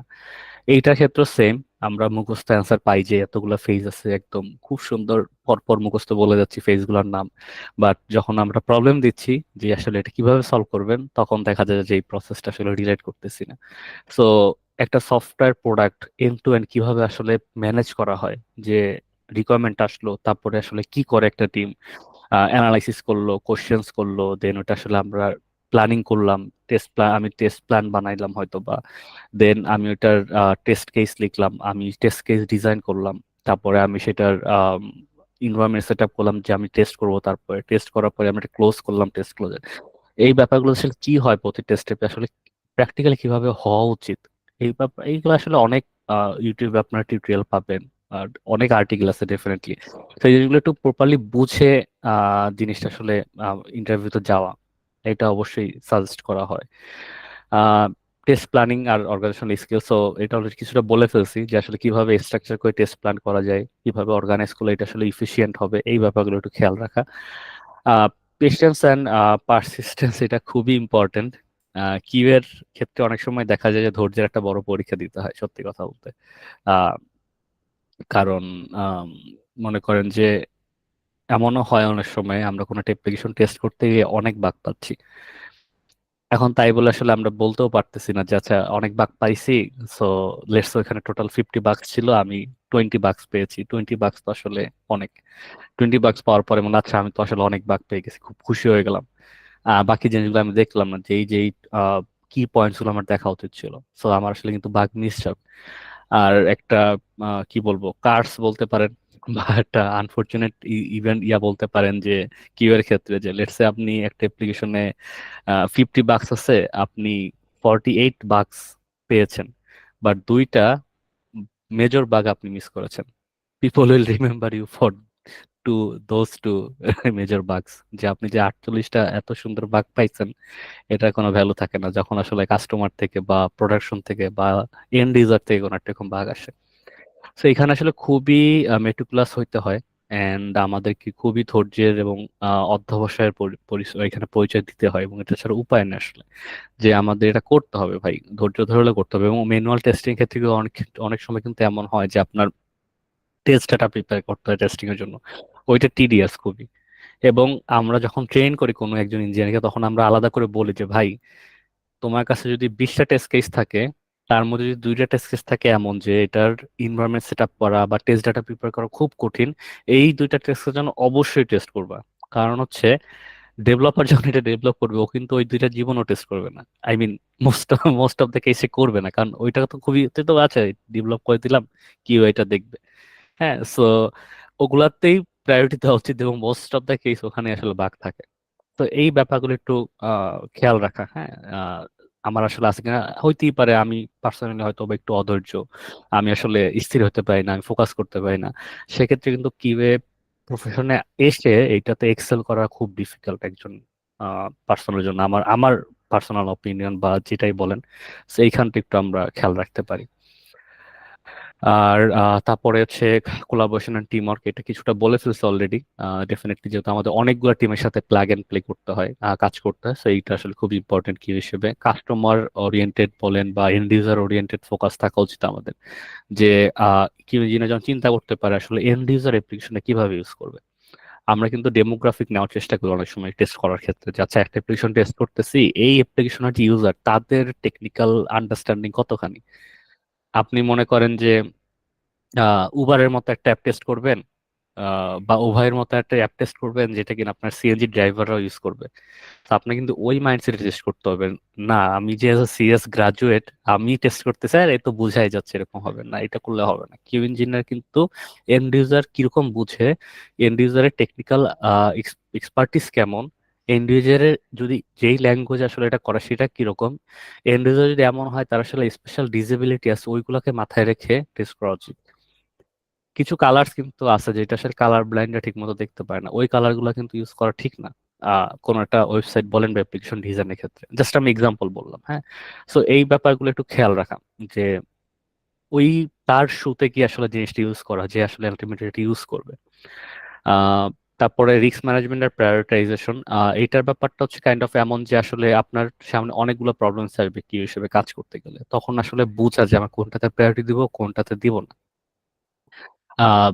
এইটার ক্ষেত্রে সেম, আমরা মুখস্থ অ্যান্সার পাই যে এতগুলো ফেজ আছে, একদম খুব সুন্দর পরপর মুখস্থ বলে যাচ্ছি ফেজ গুলোর নাম। বাট যখন আমরা প্রবলেম দিচ্ছি যে আসলে এটা কিভাবে সলভ করবেন, তখন দেখা যায় যে এই প্রসেসটা আসলে রিলেট করতেছি না। সো একটা software product end to end কিভাবে আসলে ম্যানেজ করা হয়, যে রিকোয়ারমেন্ট আসলো তারপরে আসলে কি করে একটা টিম, অ্যানালাইসিস করলো, কোশ্চেন্স করলো, দেন ওটা আসলে আমরা প্ল্যানিং করলাম, টেস্ট প্ল্যান, আমি টেস্ট প্ল্যান বানাইলাম হয়তো বা, দেন আমি ওটার টেস্ট কেস লিখলাম, আমি টেস্ট কেস ডিজাইন করলাম, তারপরে আমি সেটার ইনভায়রনমেন্ট সেট আপ করলাম যে আমি টেস্ট করবো, তারপরে টেস্ট করার পরে আমি এটা ক্লোজ করলাম, টেস্ট ক্লোজে। এই ব্যাপারগুলো আসলে কি হয় প্রতি টেস্ট স্টেপে, আসলে প্র্যাকটিক্যালি কিভাবে হওয়া উচিত, এই ব্যাপার এইগুলো আসলে অনেক ইউটিউবে আপনার টিউটোরিয়াল পাবেন, আর অনেক আর্টিকেল আছে ডেফিনেটলি। তো এই জিনিসগুলো একটু প্রপারলি বুঝে জিনিসটা আসলে ইন্টারভিউতে যাওয়া, এটা অবশ্যই সাজেস্ট করা হয়। টেস্ট প্ল্যানিং আর অর্গানাইজেশনাল স্কিল, সো এটা অলরেডি কিছুটা বলে ফেলছি যে আসলে কিভাবে স্ট্রাকচার করে টেস্ট প্ল্যান করা যায়, কিভাবে অর্গানাইজ করলে এটা আসলে ইফিশিয়েন্ট হবে, এই ব্যাপারগুলো একটু খেয়াল রাখা। পেশেন্স অ্যান্ড পারসিস্টেন্স, এটা খুবই ইম্পর্টেন্ট। কিউ এর ক্ষেত্রে অনেক সময় দেখা যায় যে ধৈর্যের একটা বড় পরীক্ষা দিতে হয়, সত্যি কথা বলতে। আহ, কারণ আম, মনে করেন যে এমনও হয় অনেক সময় আমরা কোনো একটা অ্যাপ্লিকেশন টেস্ট করতে গিয়ে অনেক বাগ পাচ্ছি, এখন তাই বলে আসলে আমরা বলতেও পারতেছি না যে আচ্ছা অনেক বাগ পাইছি, সো লেটস ওখানে টোটাল 50 বাগস ছিল, আমি 20 বাগস পেয়েছি। 20 বাগস তো আসলে অনেক। 20 বাগস পাওয়ার পরে মনে হচ্ছে আমি তো আসলে অনেক বাগ পেয়ে গেছি, খুব খুশি হয়ে গেলাম। বাকি জিনিসগুলো আমি দেখলাম না যে এই কি পয়েন্টস গুলো আমার দেখা উচিত ছিল। সো আমার আসলে কিন্তু বাগ মিস। আর একটা কি বলবো কার্স বলতে পারেন বা একটা আনফরচুনেট ইভেন্ট ইয়া বলতে পারেন যে কিউ এর ক্ষেত্রে, যে লেটসে আপনি একটা অ্যাপ্লিকেশনে 50 বাক্স আছে, আপনি 48 বাক্স পেয়েছেন, বাট দুইটা মেজর বাগ আপনি মিস করেছেন। People will remember you for two those two major bugs, যে আপনি যে 48টা এত সুন্দর বাগ পাইছেন, এটার কোনো ভ্যালু থাকে না যখন আসলে কাস্টমার থেকে বা প্রোডাকশন থেকে বা এন্ড ইউজার থেকে কোনো একটা এরকম বাগ আসে। তো এখানে আসলে খুবই মেটিকুলাস হইতে হয়, এন্ড আমাদেরকে খুবই ধৈর্যের এবং অধ্যবসায়ের পরিচয় এখানে পরিচয় দিতে হয়, এবং এটা ছাড়া উপায় নেই আসলে, যে আমাদের এটা করতে হবে ভাই, ধৈর্য ধরে করতে হবে। এবং ম্যানুয়াল টেস্টিং ক্ষেত্রে কিন্তু অনেক অনেক সময় কিন্তু এমন হয় যে আপনার টেস্ট ডাটা প্রিপেয়ার করতে হয় টেস্টিং এর জন্য, ওইটা টিডিয়াস খুবই। এবং আমরা যখন ট্রেন করি কোনো একজন ইঞ্জিনিয়ারকে, তখন আমরা আলাদা করে বলি যে ভাই তোমার কাছে যদি 20টা টেস্ট কেস থাকে, তার মধ্যে যদি 2টা টেস্ট কেস থাকে এমন যে এটার ইনভারমেন্ট সেট আপ করা বা টেস্ট ডাটা প্রিপেয়ার করা খুব কঠিন, এই 2টা টেস্টের জন্য অবশ্যই টেস্ট করবা। কারণ হচ্ছে ডেভেলপার যখন এটা ডেভেলপ করবে, ও কিন্তু ওই 2টা জীবনও টেস্ট করবে না। I mean most most of the কেসে করবে না, কারণ ওইটা তো খুবই তো আছে, ডেভেলপ করে দিলাম, কি এটা দেখবে। হ্যাঁ, সো ওগুলাতেই প্রায়োরিটি দেওয়া উচিত, এবং মোস্ট অফ দ্য কেস ওখানে আসলে বাগ থাকে। তো এই ব্যাপারগুলো একটু খেয়াল রাখা। হ্যাঁ, আমার আসলে আছে কিনা, হইতেই পারে আমি পার্সোনালি হয়তো বা একটু অধৈর্য, আমি আসলে স্থির হতে পারি না, আমি ফোকাস করতে পারি না। সেক্ষেত্রে কিন্তু কিভাবে প্রফেশনে এসে এইটাতে এক্সেল করা খুব ডিফিকাল্ট একজন পার্সনের জন্য, আমার আমার পার্সোনাল অপিনিয়ন বা যেটাই বলেন, সেইখানটা একটু আমরা খেয়াল রাখতে পারি। আর তারপরে হচ্ছে কোলাবোরেশন এন্ড টিম ওয়ার্ক, এটা কিছুটা বলে ফেলছে অলরেডি। ডেফিনেটলি যেহেতু আমাদের অনেকগুলো টিমের সাথে প্লাগ এন্ড প্লে করতে হয়, কাজ করতে হয়, so এইটা আসলে খুব ইম্পর্টেন্ট কি হিসেবে কাস্টমার ওরিয়েন্টেড বলেন বা এন্ড ইউজার ওরিয়েন্টেড ফোকাস থাকা উচিত আমাদের, যে কি জিনিস যখন চিন্তা করতে পারে আসলে এন্ড ইউজার অ্যাপ্লিকেশনে কিভাবে ইউজ করবে। আমরা কিন্তু ডেমোগ্রাফিক নেওয়ার চেষ্টা করি অনেক সময় টেস্ট করার ক্ষেত্রে, যে আচ্ছা একটা অ্যাপ্লিকেশন টেস্ট করতেছি, এই অ্যাপ্লিকেশনের যে ইউজার তাদের টেকনিক্যাল আন্ডারস্ট্যান্ডিং কতখানি। আপনি মনে করেন যে উবারের মতো একটা অ্যাপ টেস্ট করবেন, বা উভয়ের মতো একটা অ্যাপ টেস্ট করবেন যেটা কিনা আপনার সিএনজি ড্রাইভাররাও ইউজ করবে। তো আপনার কিন্তু ওই মাইন্ডসেটে টেস্ট করতে হবে। না আমি যে সিএস গ্রাজুয়েট আমি টেস্ট করতে চাই, আর এই তো বুঝাই যাচ্ছে, এরকম হবে না, এটা করলে হবে না। কিউ ইঞ্জিনিয়ার কিন্তু এন্ড ইউজার কিরকম বুঝে, এন্ড ইউজারের টেকনিক্যাল এক্সপার্টিস কেমন, এন্ড ইউজারের যদি যেই ল্যাঙ্গুয়েজ আসলে এটা করে সেটা কিরকম, এন্ড ইউজার যদি এমন হয় তার আসলে স্পেশাল ডিসেবিলিটি আছে, ওইগুলোকে মাথায় রেখে টেস্ট করা উচিত। কিছু কালার্স কিন্তু আছে যেটা আসলে কালার ব্লাইন্ডরা ঠিক মতো দেখতে পারে না, ওই কালার গুলো কিন্তু ইউজ করা ঠিক না কোনো একটা ওয়েবসাইট বলেন বা অ্যাপ্লিকেশন ডিজাইনের ক্ষেত্রে। জাস্ট আমি এক্সাম্পল বললাম, হ্যাঁ। সো এই ব্যাপারগুলো একটু খেয়াল রাখা, যে ওই তার শুতে কি আসলে জিনিসটা ইউজ করা, যে আসলে আলটিমেটলি এটা ইউজ করবে। আহ তারপরে রিস্ক ম্যানেজমেন্ট আর প্রায়োরিটাইজেশন, এইটার ব্যাপারটা হচ্ছে কাইন্ড অফ এমন যে আসলে আপনার সামনে অনেকগুলো প্রবলেমস আসবে কি হিসেবে কাজ করতে গেলে, তখন আসলে বুঝা যে আমার কোনটাতে প্রায়োরিটি দিব কোনটাতে দিব না। আহ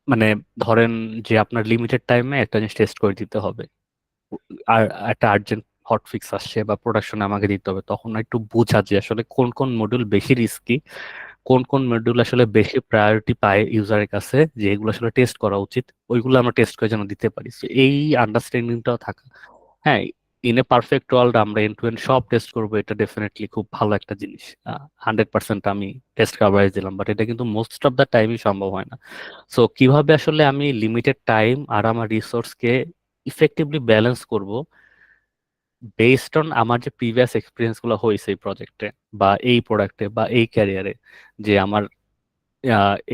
মানে ধরেন যে আপনার লিমিটেড টাইমে একটা জিনিস টেস্ট করে দিতে হবে, আর একটা আর্জেন্ট হট ফিক্স আসছে বা প্রোডাকশনে আমাকে দিতে হবে, তখন একটু বোঝা যে আসলে কোন কোন মডিউল বেশি রিস্কি, কোন কোন মডিউল আসলে বেশি প্রায়োরিটি পায় ইউজারের কাছে, যে এগুলো আসলে টেস্ট করা উচিত, ওইগুলো আমরা টেস্ট করে যেন দিতে পারি। So এই আন্ডারস্ট্যান্ডিংটাও থাকা। হ্যাঁ, ইন এ পারফেক্ট ওয়ার্ল্ড আমরা এন্ড টু এন্ড সব টেস্ট করবো, এটা ডেফিনেটলি খুব ভালো একটা জিনিস, 100% আমি টেস্ট কভারেজ দিলাম, বাট এটা কিন্তু মোস্ট অফ দ্য টাইমই সম্ভব হয় না। সো কিভাবে আসলে আমি লিমিটেড টাইম আর আমার রিসোর্সকে ইফেক্টিভলি ব্যালেন্স করব, বেসড অন আমার যে প্রিভিয়াস এক্সপিরিয়েন্স গুলো হয়েছে এই প্রজেক্টে বা এই প্রোডাক্টে বা এই ক্যারিয়ারে, যে আমার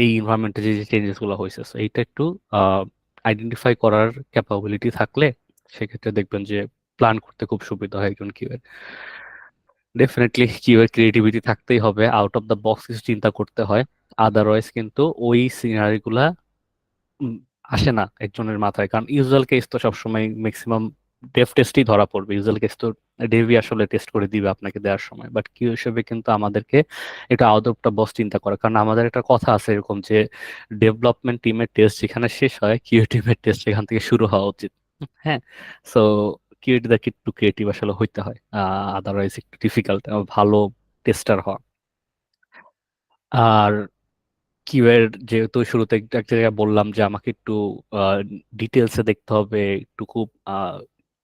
এই ইনভারনমেন্টে যে যে চেঞ্জেস গুলো হয়েছে, so এইটা একটু আইডেন্টিফাই করার ক্যাপাবিলিটি থাকলে সেক্ষেত্রে দেখবেন যে প্ল্যান করতে খুব সুবিধা হয় একজন কিউএর। ডেফিনেটলি কিউএর ক্রিয়েটিভিটি থাকতেই হবে, আউট অফ দ্য বক্স কিছু চিন্তা করতে হয়, আদারওয়াইজ কিন্তু ওই সিনারি গুলা উম, আসে না একজনের মাথায়। কারণ ইউজুয়াল কেস তো সবসময় ম্যাক্সিমাম ডেভ টেস্টই ধরা পড়বে, ইউজুয়াল কেস তো ডেভই আসলে টেস্ট করে দিবে আপনাকে দেওয়ার সময়, বাট কিউ হিসেবে কিন্তু আমাদেরকে এটা আউট অফ দ্য বক্স চিন্তা করে। কারণ আমাদের একটা কথা আছে এরকম যে ডেভেলপমেন্ট টিমের টেস্ট যেখানে শেষ হয় কিউ টিমের টেস্ট সেখান থেকে শুরু হওয়া উচিত। হ্যাঁ। সো কিউরিটিকে একটু ক্রিয়েটিভ আসলে হইতে হয়, আদারওয়াইজ একটু ডিফিকাল্ট ভালো টেস্টার হওয়া। আর কিউএর যেহেতু শুরুতে একটা একটা জায়গায় বললাম যে আমাকে একটু ডিটেলসে দেখতে হবে, একটু খুব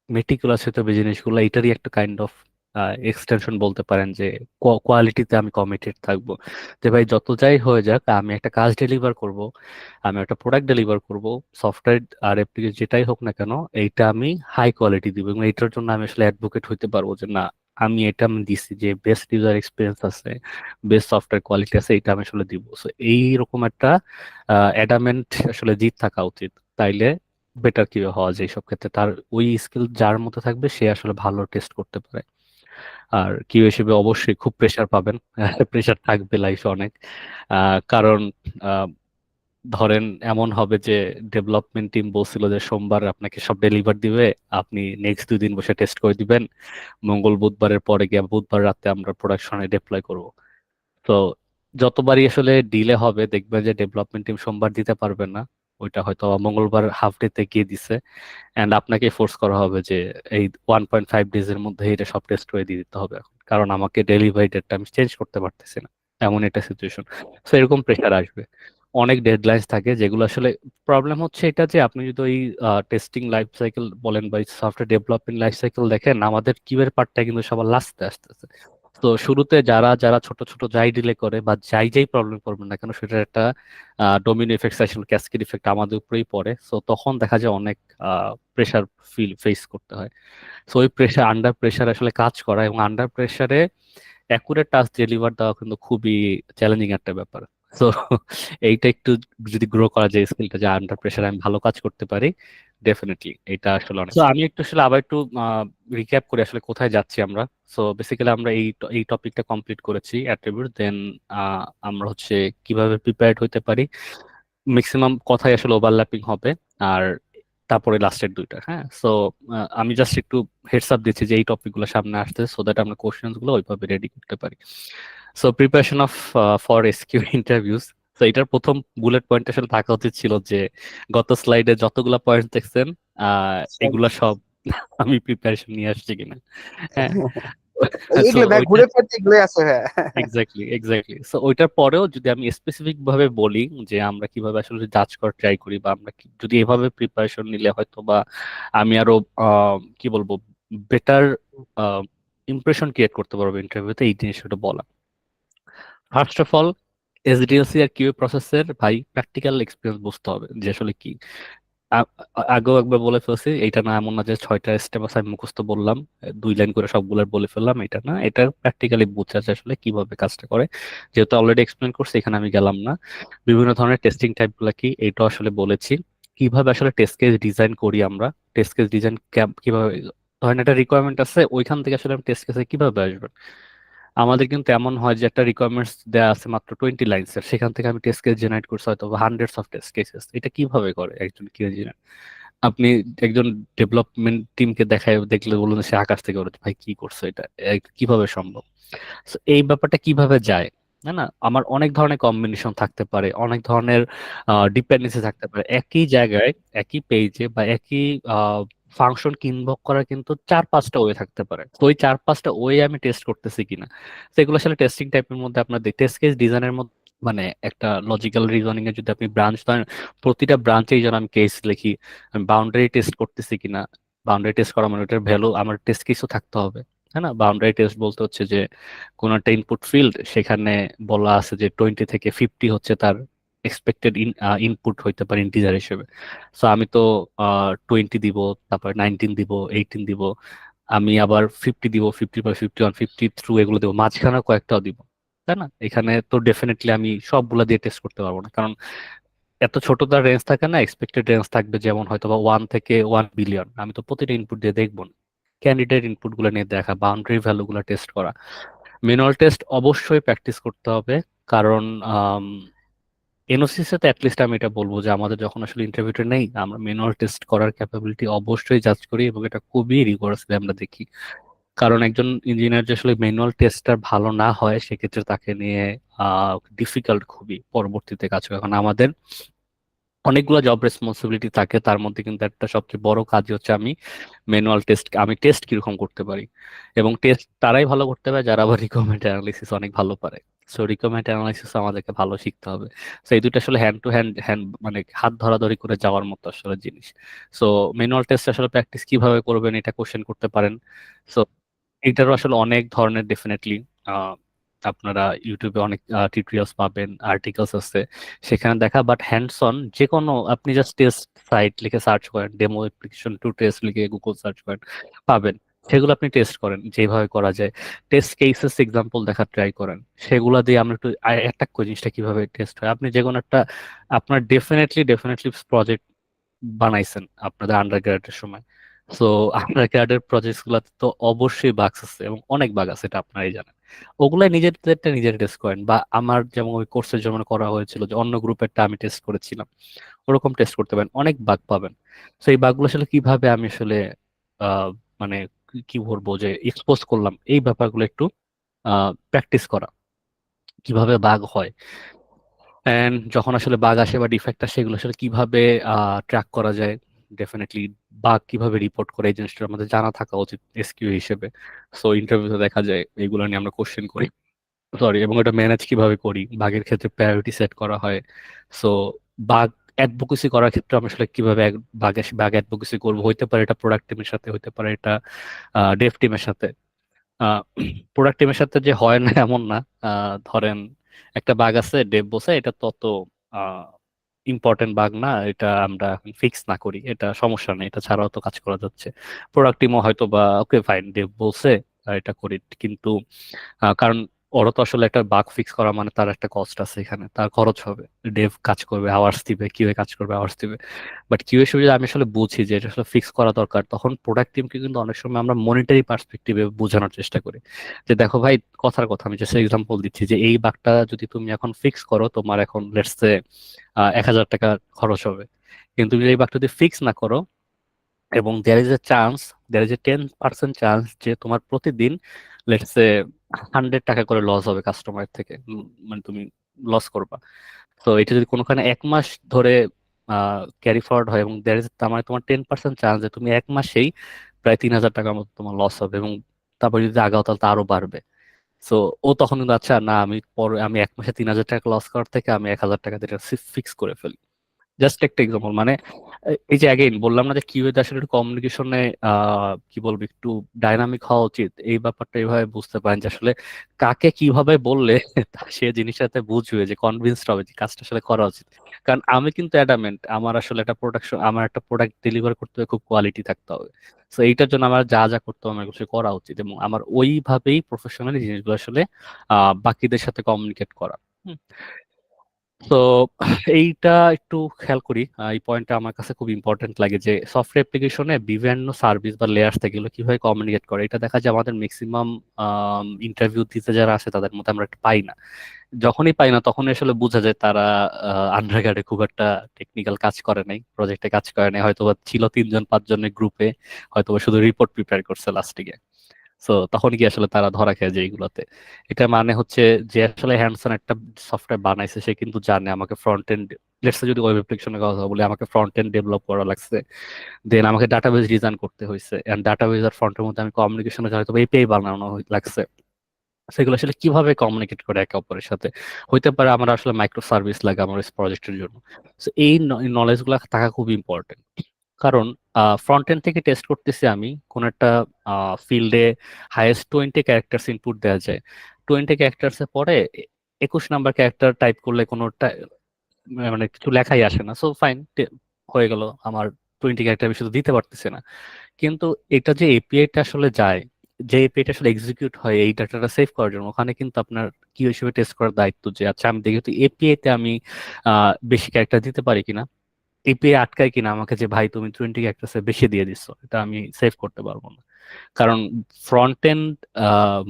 মেটিকুলাস হতে হবে জিনিসগুলো, এটারই একটা কাইন্ড অফ এক্সটেনশন বলতে পারেন, যে কোয়ালিটিতে আমি কমিটেড থাকবো। যে ভাই যত যাই হয়ে যাক আমি একটা কাজ ডেলিভার করব, আমি একটা প্রোডাক্ট ডেলিভার করব, সফটওয়্যার আর অ্যাপ্লিকেশন যেটাই হোক না কেন, এইটা আমি হাই কোয়ালিটি দিব, এবং এইটার জন্য আমি আসলে অ্যাডভোকেট হইতে পারবো যে না, আমি দিছি যে বেস্ট ইউজার এক্সপিরিয়েন্স আছে, বেস্ট সফটওয়্যার কোয়ালিটি আছে, এটা আমি আসলে দিব। সো এইরকম একটা অ্যাডামেন্ট আসলে জিত থাকা উচিত, তাইলে বেটার কি হওয়া যায় সব ক্ষেত্রে। তার ওই স্কিল যার মধ্যে থাকবে সে আসলে ভালো টেস্ট করতে পারে। আর কিউ হিসেবে অবশ্যই খুব প্রেসার পাবেন, প্রেসার থাকবে লাইফে অনেক। কারণ আহ, ধরেন এমন হবে যে ডেভেলপমেন্ট টিম বলছিল যে সোমবার আপনাকে সব ডেলিভার দিবে, আপনি নেক্সট 2 দিন বসে টেস্ট করে দিবেন, মঙ্গল বুধবারের পরে গিয়ে বুধবার রাতে আমরা প্রোডাকশনে ডিপ্লয় করব। তো যতবারই আসলে ডিলে হবে দেখবেন যে ডেভেলপমেন্ট টিম সোমবার দিতে পারবে না, ওইটা হয়তো মঙ্গলবার হাফ ডে তে গিয়ে দিছে, এন্ড আপনাকে ফোর্স করা হবে যে এই 1.5 ডেজ এর মধ্যে এটা সব টেস্ট করে দিয়ে দিতে হবে এখন, কারণ আমাকে ডেলিভারি ডেটটা আমি চেঞ্জ করতে পারতেছি না, এমন একটা সিচুয়েশন। তো এরকম প্রেশার আসবে, অনেক ডেডলাইন্স থাকে যেগুলো আসলে প্রবলেম হচ্ছে এটা যে আপনি যদি ওই টেস্টিং লাইফ সাইকেল বলেন বা সফটওয়্যার ডেভেলপমেন্ট লাইফ সাইকেল দেখেন, আমাদের কিউএর পার্টটা কিন্তু সবার লাস্টে আসতেছে। তো শুরুতে যারা যারা ছোট ছোট যাই ডিলে করে বা যাই যাই প্রবলেম করবে না কেন, সেটার একটা ডোমিনো ইফেক্ট আসলে ক্যাসকেড ইফেক্ট আমাদের উপরেই পড়ে। সো তখন দেখা যায় অনেক প্রেশার ফেস করতে হয়। সো ওই প্রেশার, আন্ডার প্রেশার আসলে কাজ করা এবং আন্ডার প্রেশারে অ্যাকুরেট টাস্ক ডেলিভার দেওয়া কিন্তু খুবই চ্যালেঞ্জিং একটা ব্যাপার। তো এইটা একটু যদি গ্রো করা যায় স্কিলটা, যে আন্ডার প্রেশারে আমি ভালো কাজ করতে পারি, ডেফিনেটলি এটা আসলে অনেক। তো আমি একটু আসলে আবার একটু রিক্যাপ করি আসলে কোথায় যাচ্ছি আমরা। সো বেসিক্যালি আমরা এই টপিকটা কমপ্লিট করেছি অ্যাট্রিবিউট, দেন আমরা হচ্ছে কিভাবে প্রিপেয়ার্ড হতে পারি, ম্যাক্সিমাম কথাই আসলে ওভারল্যাপিং হবে, আর তারপরে লাস্টের দুইটা। হ্যাঁ। সো আমি জাস্ট একটু হেডস আপ দিচ্ছি যে এই টপিকগুলো সামনে আসছে, সো দ্যাট আমরা কোশ্চেন্স গুলো ওইভাবে রেডি করতে পারি। So preparation of for SQ interviews. তো এটার প্রথম বুলেট পয়েন্ট আসলে থাকা উচিত ছিল যে গত স্লাইডে যতগুলা পয়েন্ট দেখছেন এগুলা সব আমি প্রিপারেশন নিয়ে আসছি কিনা। হ্যাঁ, তো এগুলো দেখ, ওইটা ঘুরে ফিরে এগুলো আছে, হ্যাঁ। এক্স্যাক্টলি এক্স্যাক্টলি সো ওইটার পরেও যদি আমি স্পেসিফিক ভাবে বলি যে আমরা কিভাবে আসলে জাজ করার ট্রাই করি, বা আমরা যদি এভাবে প্রিপারেশন নিলে হয়তো বা আমি আরো কি বলবো বেটার ইমপ্রেশন ক্রিয়েট করতে পারবো ইন্টারভিউতে, এই জিনিসটা বলা। ফার্স্ট অফ অল, এসডিএলসি আর কিউএ প্রসেসের ভাই প্র্যাকটিক্যাল এক্সপিরিয়েন্স বুঝতে হবে যে আসলে কি। আগেও একবার বলে ফেলছি, এটা না এমন না যে 6টা স্টেপ আছে আমি মুখস্থ বললাম, 2 লাইন করে সবগুলো বলে ফেললাম, এটা না, এটা প্র্যাকটিক্যালি বোঝা যায় আসলে কিভাবে কাজটা করে। যেহেতু অলরেডি এক্সপ্লেন করছি, এখানে আমি গেলাম না। বিভিন্ন ধরনের টেস্টিং টাইপ গুলা কি এইটা আসলে বলেছি। কিভাবে আসলে টেস্ট কেস ডিজাইন করি আমরা, টেস্ট কেস ডিজাইন কিভাবে, ধরেন একটা রিকোয়ারমেন্ট আছে, ওইখান থেকে আসলে আমি টেস্ট কেসে কিভাবে আসবে। আমাদের কিন্তু এমন হয় যে একটা রিকোয়ারমেন্টস দেওয়া আছে মাত্র 20 লাইন্সের, সেখান থেকে আমি টেস্ট কেস জেনারেট করছি হয়তো হান্ড্রেডস অফ টেস্ট কেসেস। এটা কিভাবে করে একজন কিউ ইঞ্জিনিয়ার? আপনি একজন ডেভেলপমেন্ট টিমকে দেখায় দেখলে বলুন সে আকাশ থেকে ওরে ভাই কি করছে এটা, কিভাবে সম্ভব? So, এই ব্যাপারটা কিভাবে যায়, তাই না? আমার অনেক ধরনের কম্বিনেশন থাকতে পারে, অনেক ধরনের ডিপেন্ডেন্সি থাকতে পারে একই জায়গায়, একই পেজে বা একই ফাংশন ইনভোক করার কিন্তু 4-5টা ওয়ে থাকতে পারে। তো ওই 4-5টা ওয়ে আমি টেস্ট করতেছি কিনা, সেগুলো আসলে টেস্টিং টাইপের মধ্যে আপনার টেস্ট কেস ডিজাইনের মধ্যে, মানে একটা লজিক্যাল রিজনিং এ যদি আপনি ব্রাঞ্চ ধরেন, প্রতিটা ব্রাঞ্চেই যেন আমি কেস লিখি, আমি বাউন্ডারি টেস্ট করতেছি কিনা। বাউন্ডারি টেস্ট করা মানে ওটার ভ্যালু আমার টেস্ট কেসও থাকতে হবে, তাই না? বাউন্ডারি টেস্ট বলতে হচ্ছে যে কোন একটা ইনপুট ফিল্ড, সেখানে বলা আছে যে 20 থেকে 50 হচ্ছে তার এক্সপেক্টেড ইনপুট হইতে পারে ইন্টিজার হিসেবে। সো আমি তো 20 দিব, তারপর 19 দিব, 18 দিব, আমি আবার 50 দিব, 50/51, 53 এগুলো দেবো, মাঝখানে কয়েকটাও দিব, তাই না? এখানে তো ডেফিনেটলি আমি সবগুলা দিয়ে টেস্ট করতে পারবো না, কারণ এত ছোট তার রেঞ্জ থাকে না, এক্সপেক্টেড রেঞ্জ থাকবে যেমন হয়তো বা 1 থেকে 1 বিলিয়ন। আমি তো প্রতিটা ইনপুট দিয়ে দেখবো না, ক্যান্ডিডেট ইনপুট গুলো নিয়ে দেখা, বাউন্ডারি ভ্যালু গুলো টেস্ট করা। ম্যানুয়াল টেস্ট অবশ্যই প্র্যাকটিস করতে হবে, কারণ এনওসিসে তো অ্যাটলিস্ট আমি এটা বলবো যে আমাদের যখন আসলে ইন্টারভিউটা নেই, আমরা ম্যানুয়াল টেস্ট করার ক্যাপাবিলিটি অবশ্যই জাজ করি, এবং এটা খুবই রিগোরাসলি আমরা দেখি। কারণ একজন ইঞ্জিনিয়ার যে আসলে ম্যানুয়াল টেস্টটা ভালো না হয়, সেক্ষেত্রে তাকে নিয়ে ডিফিকাল্ট খুবই পরবর্তীতে কাজ করে। এখন আমাদের অনেকগুলো জব রেসপন্সিবিলিটি থাকে, তার মধ্যে কিন্তু একটা সবচেয়ে বড় কাজ হচ্ছে আমি ম্যানুয়াল টেস্ট, আমি টেস্ট কিরকম করতে পারি। এবং টেস্ট তারাই ভালো করতে পারে যারা আবার রিকোয়ারমেন্ট অ্যানালিসিস অনেক ভালো পারে। সো রিকোয়ারমেন্ট অ্যানালিসিস আমাদেরকে ভালো শিখতে হবে। সো এই দুটো আসলে হ্যান্ড টু হ্যান্ড হ্যান্ড মানে হাত ধরাধরি করে যাওয়ার মতো আসলে জিনিস। সো ম্যানুয়াল টেস্ট আসলে প্র্যাকটিস কিভাবে করবেন এটা কোশ্চেন করতে পারেন। সো এটারও আসলে অনেক ধরনের ডেফিনেটলি আপনারা ইউটিউবে অনেক টিউটোরিয়ালস পাবেন, আর্টিকেলস আছে সেখানে দেখা। বাট হ্যান্ডস অন যে কোনো, আপনি জাস্ট টেস্ট সাইট লিখে সার্চ করেন, ডেমো অ্যাপ্লিকেশন টু টেস্ট লিখে গুগল সার্চ করেন, পাবেন। সেগুলো আপনি টেস্ট করেন যেভাবে করা যায়, টেস্ট কেসেস এক্সাম্পল দেখার ট্রাই করেন, সেগুলা দিয়ে আমরা একটু অ্যাটাক করি জিনিসটা কিভাবে টেস্ট হয়। আপনি যে কোনো একটা, আপনার ডেফিনেটলি ডেফিনেটলি প্রজেক্ট বানাইছেন আপনাদের আন্ডার গ্রাডের সময়। সো আন্ডার গ্রাডের প্রজেক্ট গুলাতে তো অবশ্যই বাগস আছে, এবং অনেক বাগ আছে, এটা আপনারাই জানেন। ওগুলাই নিজেরটা নিজের টেস্ট করেন, বা আমার যেমন ওই কোর্সের জন্য করা হয়েছিল যে অন্য গ্রুপেরটা আমি টেস্ট করেছিলাম, ওরকম টেস্ট করতে পারেন, অনেক বাগ পাবেন। তো এই বাগগুলো আসলে কিভাবে আমি আসলে আহ মানে কি বলবো যে এক্সপোজ করলাম, এই ব্যাপারগুলো একটু প্র্যাকটিস করা, কিভাবে বাগ হয়, এন্ড যখন আসলে বাগ আসে বা ডিফেক্ট আসে, সেগুলো আসলে কিভাবে ট্র্যাক করা যায়, ডেফিনেটলি বাগ কিভাবে রিপোর্ট করে, এই জিনিসটা আমাদের জানা থাকা উচিত এসকিউ হিসেবে। সো ইন্টারভিউতে দেখা যায় এগুলো নিয়ে আমরা কোশ্চেন করি, সরি, এবং এটা ম্যানেজ কিভাবে করি, বাগের ক্ষেত্রে প্রায়োরিটি সেট করা হয়। সো বাগ অ্যাডভোকেসি করার ক্ষেত্রে আমি আসলে কিভাবে বাগ অ্যাডভোকেসি করবো, হইতে পারে এটা প্রোডাক্ট টিমের সাথে, হইতে পারে এটা ডেভ টিমের সাথে। প্রোডাক্ট টিমের সাথে যে হয় না এমন না। ধরেন একটা বাগ আছে, ডেভ বলছে এটা তত ইম্পর্টেন্ট বাগ না, এটা আমরা এখন ফিক্স না করি, এটা সমস্যা নেই, এটা ছাড়াও তো কাজ করা যাচ্ছে। প্রোডাক্ট টিমও হয়তো বা ওকে ফাইন, ডেভ বলছে এটা করি, কিন্তু কারণ ওরা তো আসলে একটা বাগ ফিক্স করা মানে তার একটা কস্ট আছে, এখানে তার খরচ হবে। ডেভ কাজ করবে, আওয়ার্স দিবে, কিউএ কাজ করবে, আওয়ার্স দিবে। বাট কিউএ হিসেবে যদি আমি আসলে বুঝি যে এটা আসলে ফিক্স করা দরকার, তখন প্রোডাক্ট টিমকে কিন্তু অনেক সময় আমরা মনিটারি পার্সপেক্টিভে বোঝানোর চেষ্টা করি যে দেখো ভাই, কথার কথা আমি জাস্ট এক্সাম্পল দিচ্ছি যে এই বাগটা যদি তুমি এখন ফিক্স করো, তোমার এখন লেটস সে 1,000 টাকা খরচ হবে। কিন্তু তুমি যদি এই বাগটা যদি ফিক্স না করো, এবং দেয়ার ইজ এ 10% চান্স যে তোমার প্রতিদিন লেটস সে 100 টাকা করে লস হবে কাস্টমার থেকে, মানে তুমি লস করবা। তো এটা যদি কোনোখানে 1 মাস ধরে ক্যারি ফরওয়ার্ড হয় এবং দ্যার ইজ তার মানে তোমার 10% চান্স যে তুমি 1 মাসেই প্রায় 3,000 টাকার মতো তোমার লস হবে, এবং তারপর যদি আগাও তাহলে তো আরো বাড়বে। সো ও তখন কিন্তু আচ্ছা না, আমি পরে আমি 1 মাসে 3,000 টাকা লস করার থেকে আমি 1,000 টাকা দিয়ে ফিক্স করে ফেলি। জাস্ট একটা এক্সাম্পল, মানে এই যে অ্যাগেইন বললাম না যে কিভাবে আসলে একটু কমিউনিকেশনে কি বলবো একটু ডাইনামিক হওয়া উচিত, এই ব্যাপারটা এইভাবে বুঝতে পারেন যে আসলে কাকে কিভাবে বললে সে জিনিসটাতে বুঝবে, যে কনভিন্সড হবে যে কাজটা আসলে করা উচিত। কারণ আমি কিন্তু অ্যাডামেন্ট আমার আসলে একটা প্রোডাকশন, আমার একটা প্রোডাক্ট ডেলিভার করতে হবে, খুব কোয়ালিটি থাকতে হবে। তো এইটার জন্য আমার যা যা করতে হবে আমার এগুলো করা উচিত, এবং আমার ওইভাবেই প্রফেশনালি জিনিসগুলো আসলে বাকিদের সাথে কমিউনিকেট করা। তো এইটা একটু খেয়াল করি, এই পয়েন্টটা আমার কাছে খুব ইম্পর্টেন্ট লাগে যে সফটওয়্যার অ্যাপ্লিকেশনে বিভিন্ন সার্ভিস বা লেয়ার্স থেকে এগুলো কিভাবে কমিউনিকেট করে। এটা দেখা যায় আমাদের ম্যাক্সিমাম ইন্টারভিউ দিতে যারা আছে তাদের মধ্যে আমরা এটা পাই না। যখনই পাই না তখনই আসলে বোঝা যায় তারা আন্ডারগ্রেডে খুব একটা টেকনিক্যাল কাজ করে নাই, প্রজেক্টে কাজ করে নাই, হয়তো বা ছিল 3 জন 5 জনের গ্রুপে, হয়তো বা শুধু রিপোর্ট প্রিপেয়ার করছে লাস্টে। তো তখন কি আসলে তারা ধরা খেয়ে যায় এইগুলাতে। এটা মানে হচ্ছে যে আসলে হ্যান্ডসাম একটা সফটওয়্যার বানাইছে সে কিন্তু জানে আমাকে ফ্রন্ট এন্ড, লেটস যদি ওয়েব অ্যাপ্লিকেশনের কথা বলি, আমাকে ফ্রন্ট এন্ড ডেভেলপ করা লাগছে, দেন আমাকে ডাটাবেস ডিজাইন করতে হয়েছে, এন্ড ডাটাবেস আর ফ্রন্টের মধ্যে আমি কমিউনিকেশনের হয়তো এপিআই বানানো লাগছে। সেগুলো আসলে কিভাবে কমিউনিকেট করে একে অপরের সাথে, হইতে পারে আমার আসলে মাইক্রো সার্ভিস লাগে আমার প্রজেক্টের জন্য। তো এই নলেজ গুলা থাকা খুব ইম্পর্টেন্ট। কারণ ফ্রন্ট এন্ড থেকে টেস্ট করতেছি আমি কোন একটা ফিল্ডে, হাইয়েস্ট 20 ক্যারেক্টার্স ইনপুট দেওয়া যায়। 20 ক্যারেক্টার্স এর পরে 21 নাম্বার ক্যারেক্টার টাইপ করলে মানে কিছু লেখাই আসে না। সো ফাইন, হয়ে গেল আমার 20 ক্যারেক্টার, আমি শুধু দিতে পারতেছি না। কিন্তু এটা যে এপিআইটা আসলে যায়, যে এপিআইটা আসলে এক্সিকিউট হয় এই ডাটাটা সেভ করার জন্য, ওখানে কিন্তু আপনার কি হিসেবে টেস্ট করার দায়িত্ব যে আচ্ছা আমি দেখি তো এপিআই তে আমি বেশি ক্যারেক্টার দিতে পারি কিনা, এপিআই আটকায় কিনা আমাকে যে ভাই তুমি 20 ক্যারেক্টার্সের বেশি দিয়ে দিচ্ছ, এটা আমি সেভ করতে পারবো না। কারণ ফ্রন্ট এন্ড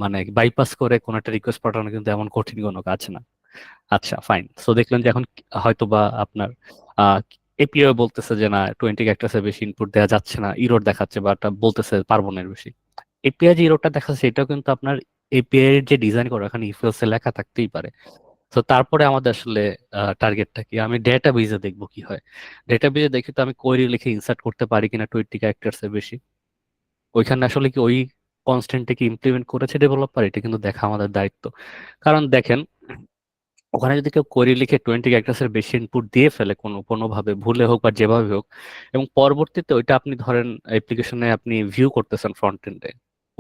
মানে বাইপাস করে কোন একটা রিকোয়েস্ট পাঠানো কিন্তু এমন কঠিন কোনো কাজ না। আচ্ছা ফাইন, সো দেখলেন যে এখন হয়তো বা আপনার এপিআই বলতেছে যে না 20 ক্যারেক্টার্সের বেশি ইনপুট দেওয়া যাচ্ছে না, ইরোর দেখাচ্ছে বা একটা বলতেছে পারবো না এর বেশি। এপিআই যে ইরোরটা দেখাচ্ছে সেটাও কিন্তু আপনার এপিআই এর যে ডিজাইন করা এখানে ইফ এলস এ লেখা থাকতেই পারে। তো তারপরে আমাদের আসলে টার্গেটটা কি, আমি ডেটা বেজে দেখবো কি হয়। ডেটা বেজে দেখি তো আমি কোয়েরি লিখে ইনসার্ট করতে পারি কিনা 20 ক্যারেক্টার্স এর বেশি, ওইখানে আসলে কি ওই কনস্ট্যান্টটা কি ইমপ্লিমেন্ট করেছে ডেভেলপার, এটা কিন্তু দেখা আমাদের দায়িত্ব। কারণ দেখেন, ওখানে যদি কেউ কোয়েরি লিখে 20 ক্যারেক্টার্স এর বেশি ইনপুট দিয়ে ফেলে কোনোভাবে ভুলে হোক বা যেভাবে হোক, এবং পরবর্তীতে ওইটা আপনি ধরেন অ্যাপ্লিকেশনে আপনি ভিউ করতেছেন ফ্রন্ট এন্ডে,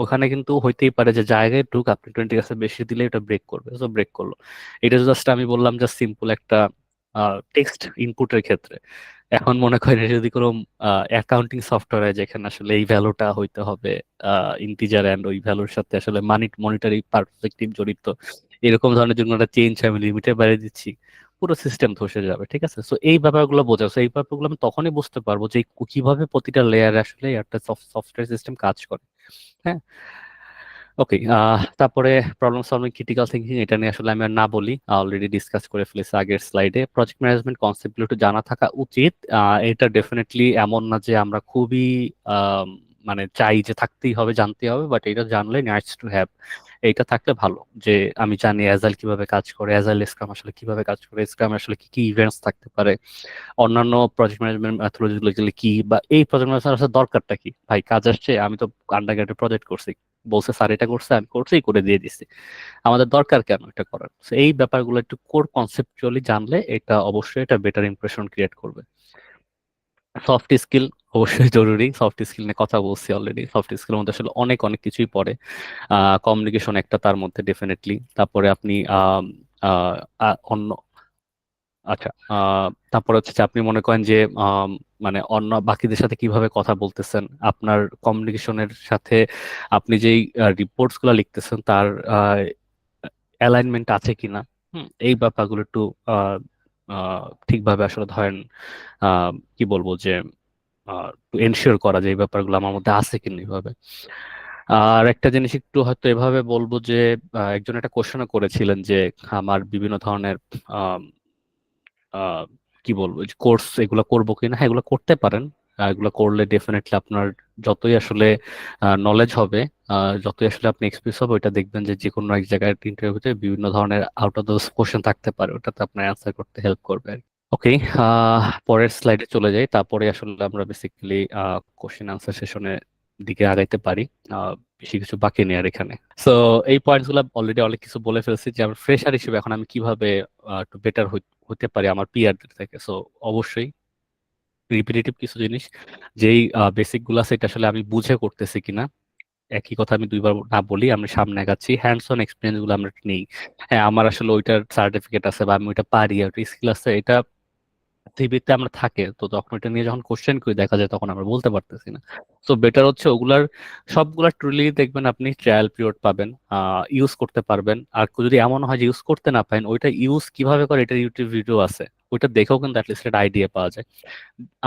ওখানে কিন্তু হইতেই পারে যে জায়গায় ঢুক আপনি 20 ক্যারেক্টার বেশি দিলে এটা ব্রেক করবে, তো ব্রেক করলো। এটা জাস্ট আমি বললাম জাস্ট সিম্পল একটা টেক্সট ইনপুটের ক্ষেত্রে। এখন মনে করেন এটা যদি কোনো অ্যাকাউন্টিং সফটওয়্যার যেখানে আসলে এই ভ্যালুটা হইতে হবে ইন্টিজার, এন্ড ওই ভ্যালুর সাথে আসলে মনিটারি পার্সপেক্টিভ জড়িত, এরকম ধরনের জন্য একটা চেঞ্জ আমি লিমিটে বাইরে দিচ্ছি, পুরো সিস্টেম ধসে যাবে। ঠিক আছে, সো এই ব্যাপারগুলো বোঝা, so এই ব্যাপারগুলো আমি তখনই বুঝতে পারবো যে কিভাবে প্রতিটা লেয়ারে আসলে একটা সফটওয়্যার সিস্টেম কাজ করে। হ্যাঁ, ওকে। তারপরে প্রবলেম সলভিং, ক্রিটিক্যাল থিঙ্কিং, এটা নিয়ে আসলে আমি আর না বলি, অলরেডি ডিসকাস করে ফেলেছি আগের স্লাইডে। প্রজেক্ট ম্যানেজমেন্ট কনসেপ্টগুলো একটু জানা থাকা উচিত। এটা ডেফিনেটলি এমন না যে আমরা খুবই আম, মানে চাই যে থাকতেই হবে, জানতেই হবে, বাট এটা জানলে নাইস টু হ্যাভ। এইটা থাকলে ভালো যে আমি জানি অ্যাজাইল কিভাবে কাজ করে, অ্যাজাইল স্ক্রাম আসলে কিভাবে কাজ করে, স্ক্রাম আসলে কি কি ইভেন্টস থাকতে পারে, অন্যান্য প্রজেক্ট ম্যানেজমেন্ট মেথডোলজি কি, বা এই প্রজেক্ট ম্যানেজমেন্ট আসলে দরকারটা কি। ভাই কাজ আসছে, আমি তো আন্ডারগ্রেডে প্রজেক্ট করছি, বলছে স্যার এটা করছে, আমি করছি করে দিয়ে দিছি, আমাদের দরকার কেন এটা করার। So এই ব্যাপারগুলো একটু কোর কনসেপচুয়ালি জানলে এটা অবশ্যই এটা বেটার ইমপ্রেশন ক্রিয়েট করবে। সফট স্কিল অবশ্যই জরুরি, সফট স্কিল নিয়ে কথা বলছি অলরেডি। সফট স্কিলের মধ্যে আসলে অনেক অনেক কিছুই পড়ে, কমিউনিকেশন একটা তার মধ্যে ডেফিনেটলি। তারপরে আপনি অন্য, আচ্ছা, তারপর হচ্ছে যে আপনি মনে করেন যে মানে অন্য বাকিদের সাথে কিভাবে কথা বলতেছেন, আপনার কমিউনিকেশনের সাথে আপনি যেই রিপোর্টস গুলা লিখতেছেন তার অ্যালাইনমেন্ট আছে কিনা। এই ব্যাপারগুলো একটু আহ, ঠিকভাবে আসলে ধরেন কি বলবো যে এনশিওর করা যে এই ব্যাপারগুলো আমার মধ্যে আছে কিনা এইভাবে। আর একটা জিনিস একটু হয়তো এভাবে বলবো যে একজন একটা কোশ্চেনও করেছিলেন যে আমার বিভিন্ন ধরনের আহ, কি বলবো কোর্স এগুলো করবো কিনা। হ্যাঁ, এগুলো করতে পারেন, এগুলো করলে ডেফিনেটলি আপনার যতই আসলে নলেজ হবে, যতই আসলে আপনি এক্সপিরিয়েন্স হবে, ওইটা দেখবেন যে যে কোনো এক জায়গায় ইন্টারভিউতে বিভিন্ন ধরনের আউট অফ দ্য কোশ্চেন থাকতে পারে, ওটাতে আপনার অ্যান্সার করতে হেল্প করবে। ওকে, পরের স্লাইডে চলে যাই, তারপরে আসলে আমরা বেসিক্যালি কোশ্চেন আনসার সেশনের দিকে আগাইতে পারি। বেশি কিছু বাকি নেই আর এখানে। সো এই পয়েন্টস গুলো অলরেডি অনেক কিছু বলে ফেলছি যে আমার ফ্রেশার হিসেবে এখন আমি কিভাবে একটু বেটার হতে পারি আমার পিয়ারদের থেকে। সো অবশ্যই রিপিটেটিভ কিছু জিনিস, যেই বেসিক গুলো আছে এটা আসলে আমি বুঝে করতেছি কিনা, একই কথা আমি দুইবার না বলি, আমি সামনে আগাচ্ছি, হ্যান্ডস অন এক্সপিরিয়েন্স গুলো আমরা নেই। হ্যাঁ, আমার আসলে ওইটার সার্টিফিকেট আছে বা আমি ওইটা পারি, ওইটা স্কিল আছে, এটা সিভিতে আমরা থাকে, তো তখন এটা নিয়ে যখন কোশ্চেন করি দেখা যায় তখন আমরা বলতে পারতেছি না। তো বেটার হচ্ছে ওগুলার সবগুলা ট্রুলি দেখবেন আপনি ট্রায়াল পিরিয়ড পাবেন, ইউজ করতে পারবেন। আর যদি এমন হয় যে ইউজ করতে না পারেন, ওইটা ইউজ কিভাবে করে এটা ইউটিউব ভিডিও আছে, ওইটা দেখেও কিন্তু অ্যাটলিস্ট একটা আইডিয়া পাওয়া যায়।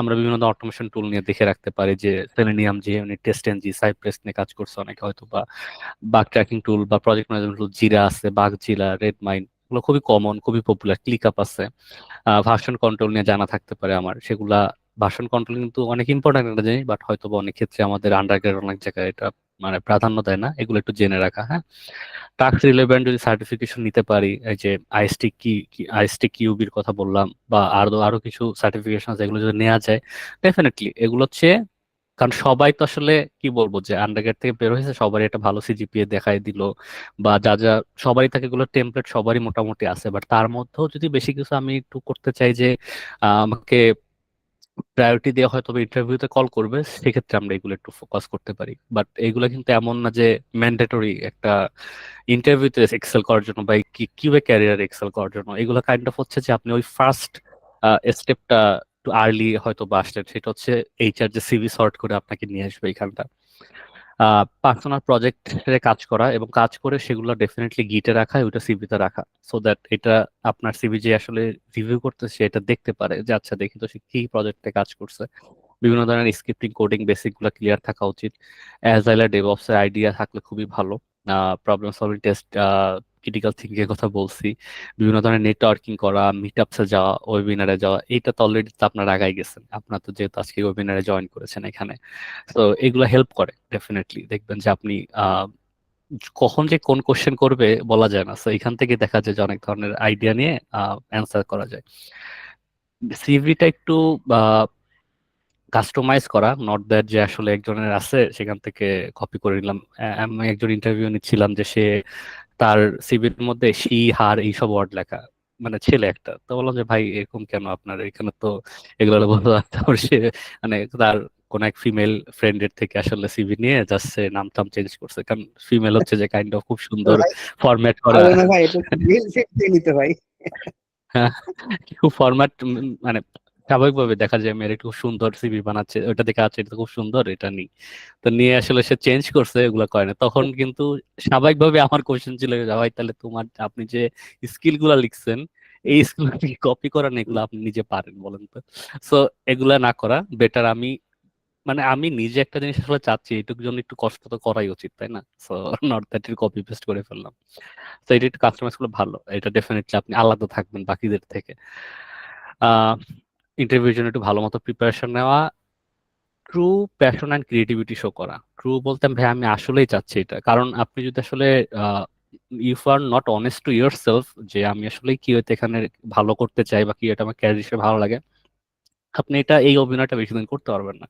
আমরা বিভিন্ন অটোমেশন টুল নিয়ে দেখে রাখতে পারি, যে সেলেনিয়াম, যে টেস্ট এনজি, সাইপ্রেস নিয়ে কাজ করছে অনেকে হয়তো, বা বাগ ট্র্যাকিং টুল বা প্রজেক্ট ম্যানেজমেন্ট টুল, জিরা আছে, বাগজিলা, রেডমাইন, এগুলো খুবই কমন, খুবই পপুলার। ক্লিকআপ আছে। ভার্সন কন্ট্রোল নিয়ে জানা থাকতে পারে আমার, সেগুলা ভার্সন কন্ট্রোল কিন্তু অনেক ইম্পর্টেন্ট একটা জিনিস, বাট হয়তো বা অনেক ক্ষেত্রে আমাদের আন্ডারগ্রেড অনেক জায়গায় এটা মানে প্রাধান্য দেয় না, এগুলো একটু জেনে রাখা। হ্যাঁ, টাস্ক রিলেভেন্ট যদি সার্টিফিকেশন নিতে পারি, এই যে আইএসটি কি, আইএসটি কিউবির কথা বললাম, বা আরো আরো কিছু সার্টিফিকেশন আছে, এগুলো যদি নেওয়া যায় ডেফিনেটলি এগুলো হচ্ছে, কারণ সবাই তো আসলে কি বলবো যে আন্ডারগ্রেড থেকে বের হয়েছে, সবারই একটা ভালো সিজিপিএ দেখাই দিল, বা যা যা সবারই থাকে, এগুলো টেমপ্লেট সবারই মোটামুটি আছে, বাট তার মধ্যেও যদি বেশি কিছু আমি একটু করতে চাই, যে আমাকে প্রায়োরিটি দেওয়া হয় তবে ইন্টারভিউতে কল করবে, সেক্ষেত্রে আমরা এগুলো একটু ফোকাস করতে পারি। বাট এগুলো কিন্তু এমন না যে ম্যান্ডেটরি একটা ইন্টারভিউতে এক্সেল করার জন্য বা কিউএ ক্যারিয়ার এক্সেল করার জন্য। এগুলো কাইন্ড অফ হচ্ছে যে আপনি ওই ফার্স্ট স্টেপটা একটু আর্লি হয়তো বা আসলেন, সেটা হচ্ছে এইচআর যে সিভি সর্ট করে আপনাকে নিয়ে আসবে এখানটা। পার্সোনাল প্রজেক্টে কাজ করা এবং কাজ করে সেগুলো ডেফিনেটলি গিটে রাখা, ওটা সিভিতে রাখা, সো দ্যাট এটা আপনার সিভি যে আসলে রিভিউ করতেছে এটা দেখতে পারে যে আচ্ছা দেখি তো সে কি প্রজেক্টে কাজ করছে। বিভিন্ন ধরনের স্ক্রিপ্টিং, কোডিং বেসিক গুলো ক্লিয়ার থাকা উচিত। অ্যাজাইল আর ডেভঅপস এর আইডিয়া থাকলে খুবই ভালো। Problem solving test, critical thinking এর কথা বলছি। বিভিন্ন ধরনের নেটওয়ার্কিং করা, মিট আপসে যাওয়া, ওয়েবিনারে যাওয়া, এইটা তো অলরেডি তো আপনার আগাই গেছেন, আপনার তো যেহেতু আজকে ওয়েবিনারে জয়েন করেছেন এখানে। তো এগুলো হেল্প করে ডেফিনেটলি, দেখবেন যে আপনি কখন যে কোন কোশ্চেন করবে বলা যায় না, তো এখান থেকে দেখা যায় যে অনেক ধরনের আইডিয়া নিয়ে অ্যান্সার করা যায়। সিভিটা একটু কাস্টমাইজ করা, নট দ্যাট যে আসলে একজনের আছে সেখান থেকে কপি করে নিলাম। আমি একজন ইন্টারভিউ নিচ্ছিলাম যে সে তার সিভির মধ্যে শি, হার এইসব ওয়ার্ড লেখা, মানে ছেলে একটা। তো বললাম যে ভাই এরকম কেন আপনার এখানে, তো এগুলো বলতে তারপর সে মানে তার কোন এক ফিমেল ফ্রেন্ডের থেকে আসলে সিভি নিয়ে জাস্ট সে নাম টাম চেঞ্জ করছে, কারণ ফিমেল হচ্ছে যে কাইন্ড অফ খুব সুন্দর ভাই ফরম্যাট করা। আরে না ভাই, এটা মেল ফিট দিয়ে নিতে ভাই। হ্যাঁ, খুব ফরম্যাট, মানে স্বাভাবিকভাবে দেখা যায় মেয়ের খুব সুন্দর সিভি বানাচ্ছে, ওটা দেখে আছে এটা তো খুব সুন্দর, এটা নি। তো নিয়ে আসলে সে চেঞ্জ করছে, এগুলা করে না তখন কিন্তু। স্বাভাবিকভাবে আমার কোশ্চেন ছিল যে ভাই তাহলে তোমার আপনি যে স্কিল গুলা লিখছেন, এই স্কিল কপি করার এগুলো আপনি নিজে পারেন বলেন তো? সো এগুলা না করা বেটার। আমি মানে আমি নিজে একটা জিনিস আসলে চাচ্ছি, এটুকু জন্য একটু কষ্ট তো করাই উচিত, তাই না? So not that copy paste করে ফেললাম। তো এটা একটু কাস্টমাইজ করলে ভালো, এটা ডেফিনেটলি আপনি আলাদা থাকবেন বাকিদের থেকে। আহ ইন্টারভিউর জন্য একটু ভালো মতো প্রিপারেশন নেওয়া, true passion and creativity show করা। ট্রু বলতে ভাই আমি আসলেই চাচ্ছি এটা, কারণ আপনি যদি আসলে if are not honest to your self যে আমি আসলে কি হইতে এখানে ভালো করতে চাই বা কি এটা আমার ক্যারিয়ার হিসেবে ভালো লাগে, আপনি এটা এই অভিনয়টা বেশি দিন করতে পারবেন না।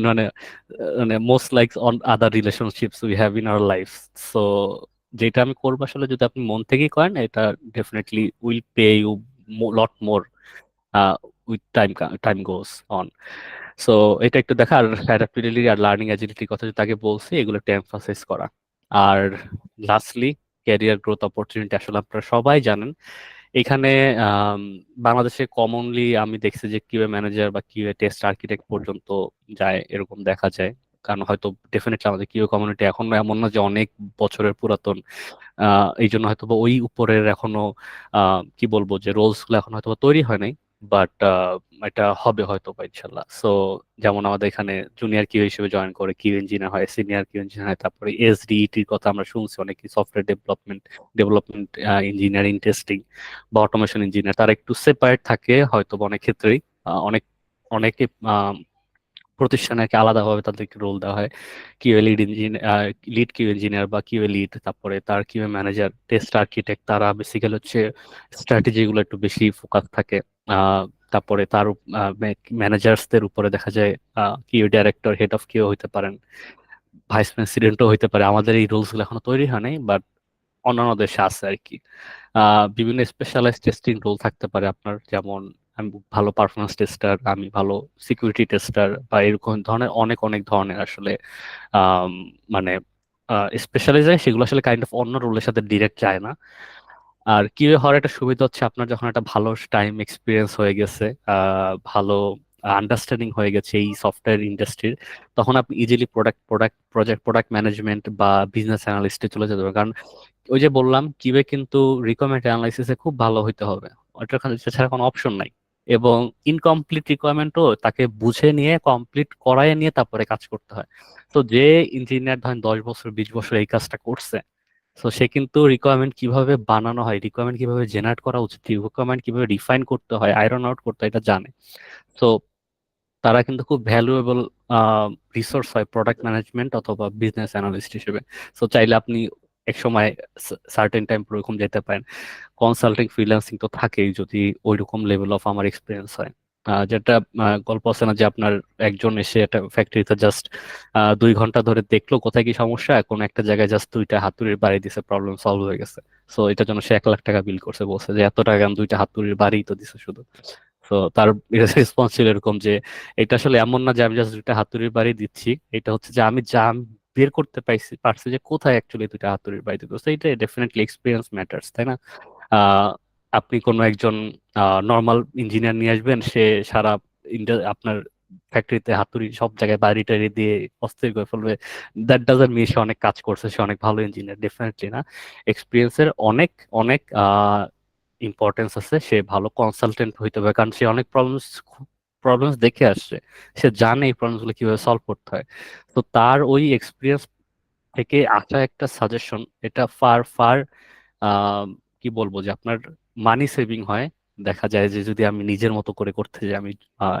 মানে মানে most like on other relationships we have in our life. So যেটা আমি করবো আসলে যদি আপনি মন থেকেই করেন, এটা definitely will pay you lot more with time goes on. So এটা একটু দেখা, আর অ্যাডাপ্টিবিলিটি আর লার্নিং অ্যাজিলিটির কথা যেটা আগে বলছি, এগুলো একটু এমফাসাইজ করা। আর লাস্টলি, ক্যারিয়ার গ্রোথ অপরচুনিটি আসলে আপনারা সবাই জানেন এখানে। আম, বাংলাদেশে কমনলি আমি দেখছি যে কিউএ ম্যানেজার বা কিউএ টেস্ট আর্কিটেক্ট পর্যন্ত যায়, এরকম দেখা যায়। কারণ হয়তো ডেফিনেটলি আমাদের কিউএ কমিউনিটি এখনো এমন না যে অনেক বছরের পুরাতন, এই জন্য হয়তো বা ওই উপরের এখনো কি বলবো যে রোলস গুলো এখন হয়তো বা তৈরি হয় নাই। বাট এটা হবে হয়তো বা ইনশাল্লাহ। সো যেমন আমাদের এখানে জুনিয়র কিউ হিসেবে জয়েন করে কিউ ইঞ্জিনিয়ার হয়, সিনিয়র কিউ ইঞ্জিনিয়ার হয়, তারপরে এসডিইটির কথা আমরা শুনছি অনেক, সফটওয়্যার ডেভেলপমেন্ট ইঞ্জিনিয়ারিং, টেস্টিং বা অটোমেশন ইঞ্জিনিয়ার, তারা একটু সেপারেট থাকে হয়তো বা অনেক ক্ষেত্রেই। অনেক অনেকে প্রতিষ্ঠানে আর কি আলাদাভাবে তাদেরকে রোল দেওয়া হয়। QA lead engineer, lead Q engineer বা কিউএ লিড, তারপরে তার কিউএ ম্যানেজার, টেস্ট আর্কিটেক্ট, তারা বেসিক্যালি হচ্ছে স্ট্র্যাটেজি গুলো একটু বেশি ফোকাস থাকে। আহ, তারপরে তার ম্যানেজার্সদের উপরে দেখা যায় Q director, head of Q হইতে পারেন, ভাইস প্রেসিডেন্টও হইতে পারে। আমাদের এই রুলস গুলো এখনো তৈরি হয় নাই, বাট অন্যান্য দেশে আছে আর কি। বিভিন্ন স্পেশালাইজ টেস্টিং রোল থাকতে পারে আপনার, যেমন আমি ভালো পারফরমেন্স টেস্টার, আমি ভালো সিকিউরিটি টেস্টার, বা এরকম ধরনের অনেক অনেক ধরনের আসলে আম, মানে স্পেশালাইজ, সেগুলো আসলে কাইন্ড অফ অন্য রোলের সাথে ডিরেক্ট যায় না। আর কিউএ হওয়ার একটা সুবিধা হচ্ছে আপনার যখন একটা ভালো টাইম এক্সপিরিয়েন্স হয়ে গেছে, ভালো আন্ডারস্ট্যান্ডিং হয়ে গেছে এই সফটওয়্যার ইন্ডাস্ট্রির, তখন আপনি ইজিলি প্রোডাক্ট ম্যানেজমেন্ট বা বিজনেস অ্যানালিস্টে চলে যেতে পারবেন। কারণ ওই যে বললাম, কিউএ কিন্তু রিকোয়ারমেন্ট অ্যানালাইসিসে খুব ভালো হইতে হবে, ওটার ছাড়া কোনো অপশন নাই। এবং ইনকমপ্লিট রিকোয়ারমেন্টও তাকে বুঝে নিয়ে কমপ্লিট করায় নিয়ে তারপরে কাজ করতে হয়। তো যে ইঞ্জিনিয়ার ধরেন 10 বছর 20 বছর এই কাজটা করছে, তো সে কিন্তু রিকোয়ারমেন্ট কিভাবে বানানো হয়, রিকোয়ারমেন্ট কিভাবে জেনারেট করা উচিত, রিকোয়ারমেন্ট কিভাবে ডিফাইন করতে হয়, আয়রন আউট করতে হয়, এটা জানে। তো তারা কিন্তু খুব ভ্যালুয়েবল রিসোর্স হয় প্রোডাক্ট ম্যানেজমেন্ট অথবা বিজনেস অ্যানালিস্ট হিসেবে। তো চাইলে আপনি এক সময় সার্টেন টাইম এরকম যেতে পারেন। কনসাল্টিং ফ্রিল্যান্সিং তো থাকেই, যদি ওইরকম লেভেল অফ আমার এক্সপিরিয়েন্স হয়। যেটা গল্প আছে না, যে আপনার একজন এসে একটা ফ্যাক্টরিতে জাস্ট 2 ঘন্টা ধরে দেখলো কোথায় কি সমস্যা, কোনো একটা জায়গায় জাস্ট দুইটা হাতুড়ির বাড়ি দিছে, প্রবলেম সলভ হয়ে গেছে। সো এটার জন্য সে 1 লাখ টাকা বিল করছে, বলছে যে এত টাকা আমি দুইটা হাতুড়ির বাড়ি তো দিছে শুধু। তো তার রেসপন্স ছিল এরকম যে, এটা আসলে এমন না যে আমি জাস্ট দুইটা হাতুড়ির বাড়ি দিচ্ছি, এটা হচ্ছে যে আমি যা বের করতে পারছি যে কোথায় অ্যাকচুয়ালি দুইটা হাতুড়ির বাড়ি দিতে। তো এটা ডেফিনেটলি এক্সপিরিয়েন্স ম্যাটার্স, তাই না? আহ, আপনি কোনো একজন নর্মাল ইঞ্জিনিয়ার নিয়ে আসবেন, সে সারা আপনার ফ্যাক্টরিতে হাতুড়ি সব জায়গায় বাড়ি টাড়ি দিয়ে অস্থির করে ফেলবে। দ্যাট ডাজন্ট মিন সে অনেক কাজ করছে, সে অনেক ভালো ইঞ্জিনিয়ার, ডেফিনেটলি না। এক্সপিরিয়েন্সের অনেক অনেক ইম্পর্টেন্স আছে। সে ভালো কনসালটেন্ট হইতে হবে, কারণ সে অনেক প্রবলেমস দেখে আসছে, সে জানে এই প্রবলেমস গুলো কিভাবে সলভ করতে হয়। তো তার ওই এক্সপিরিয়েন্স থেকে আসা একটা সাজেশন, এটা ফার ফার কি বলবো, যে আপনার মানি সেভিং হয়। দেখা যায় যে যদি আমি নিজের মতো করে করতে যাই, আমি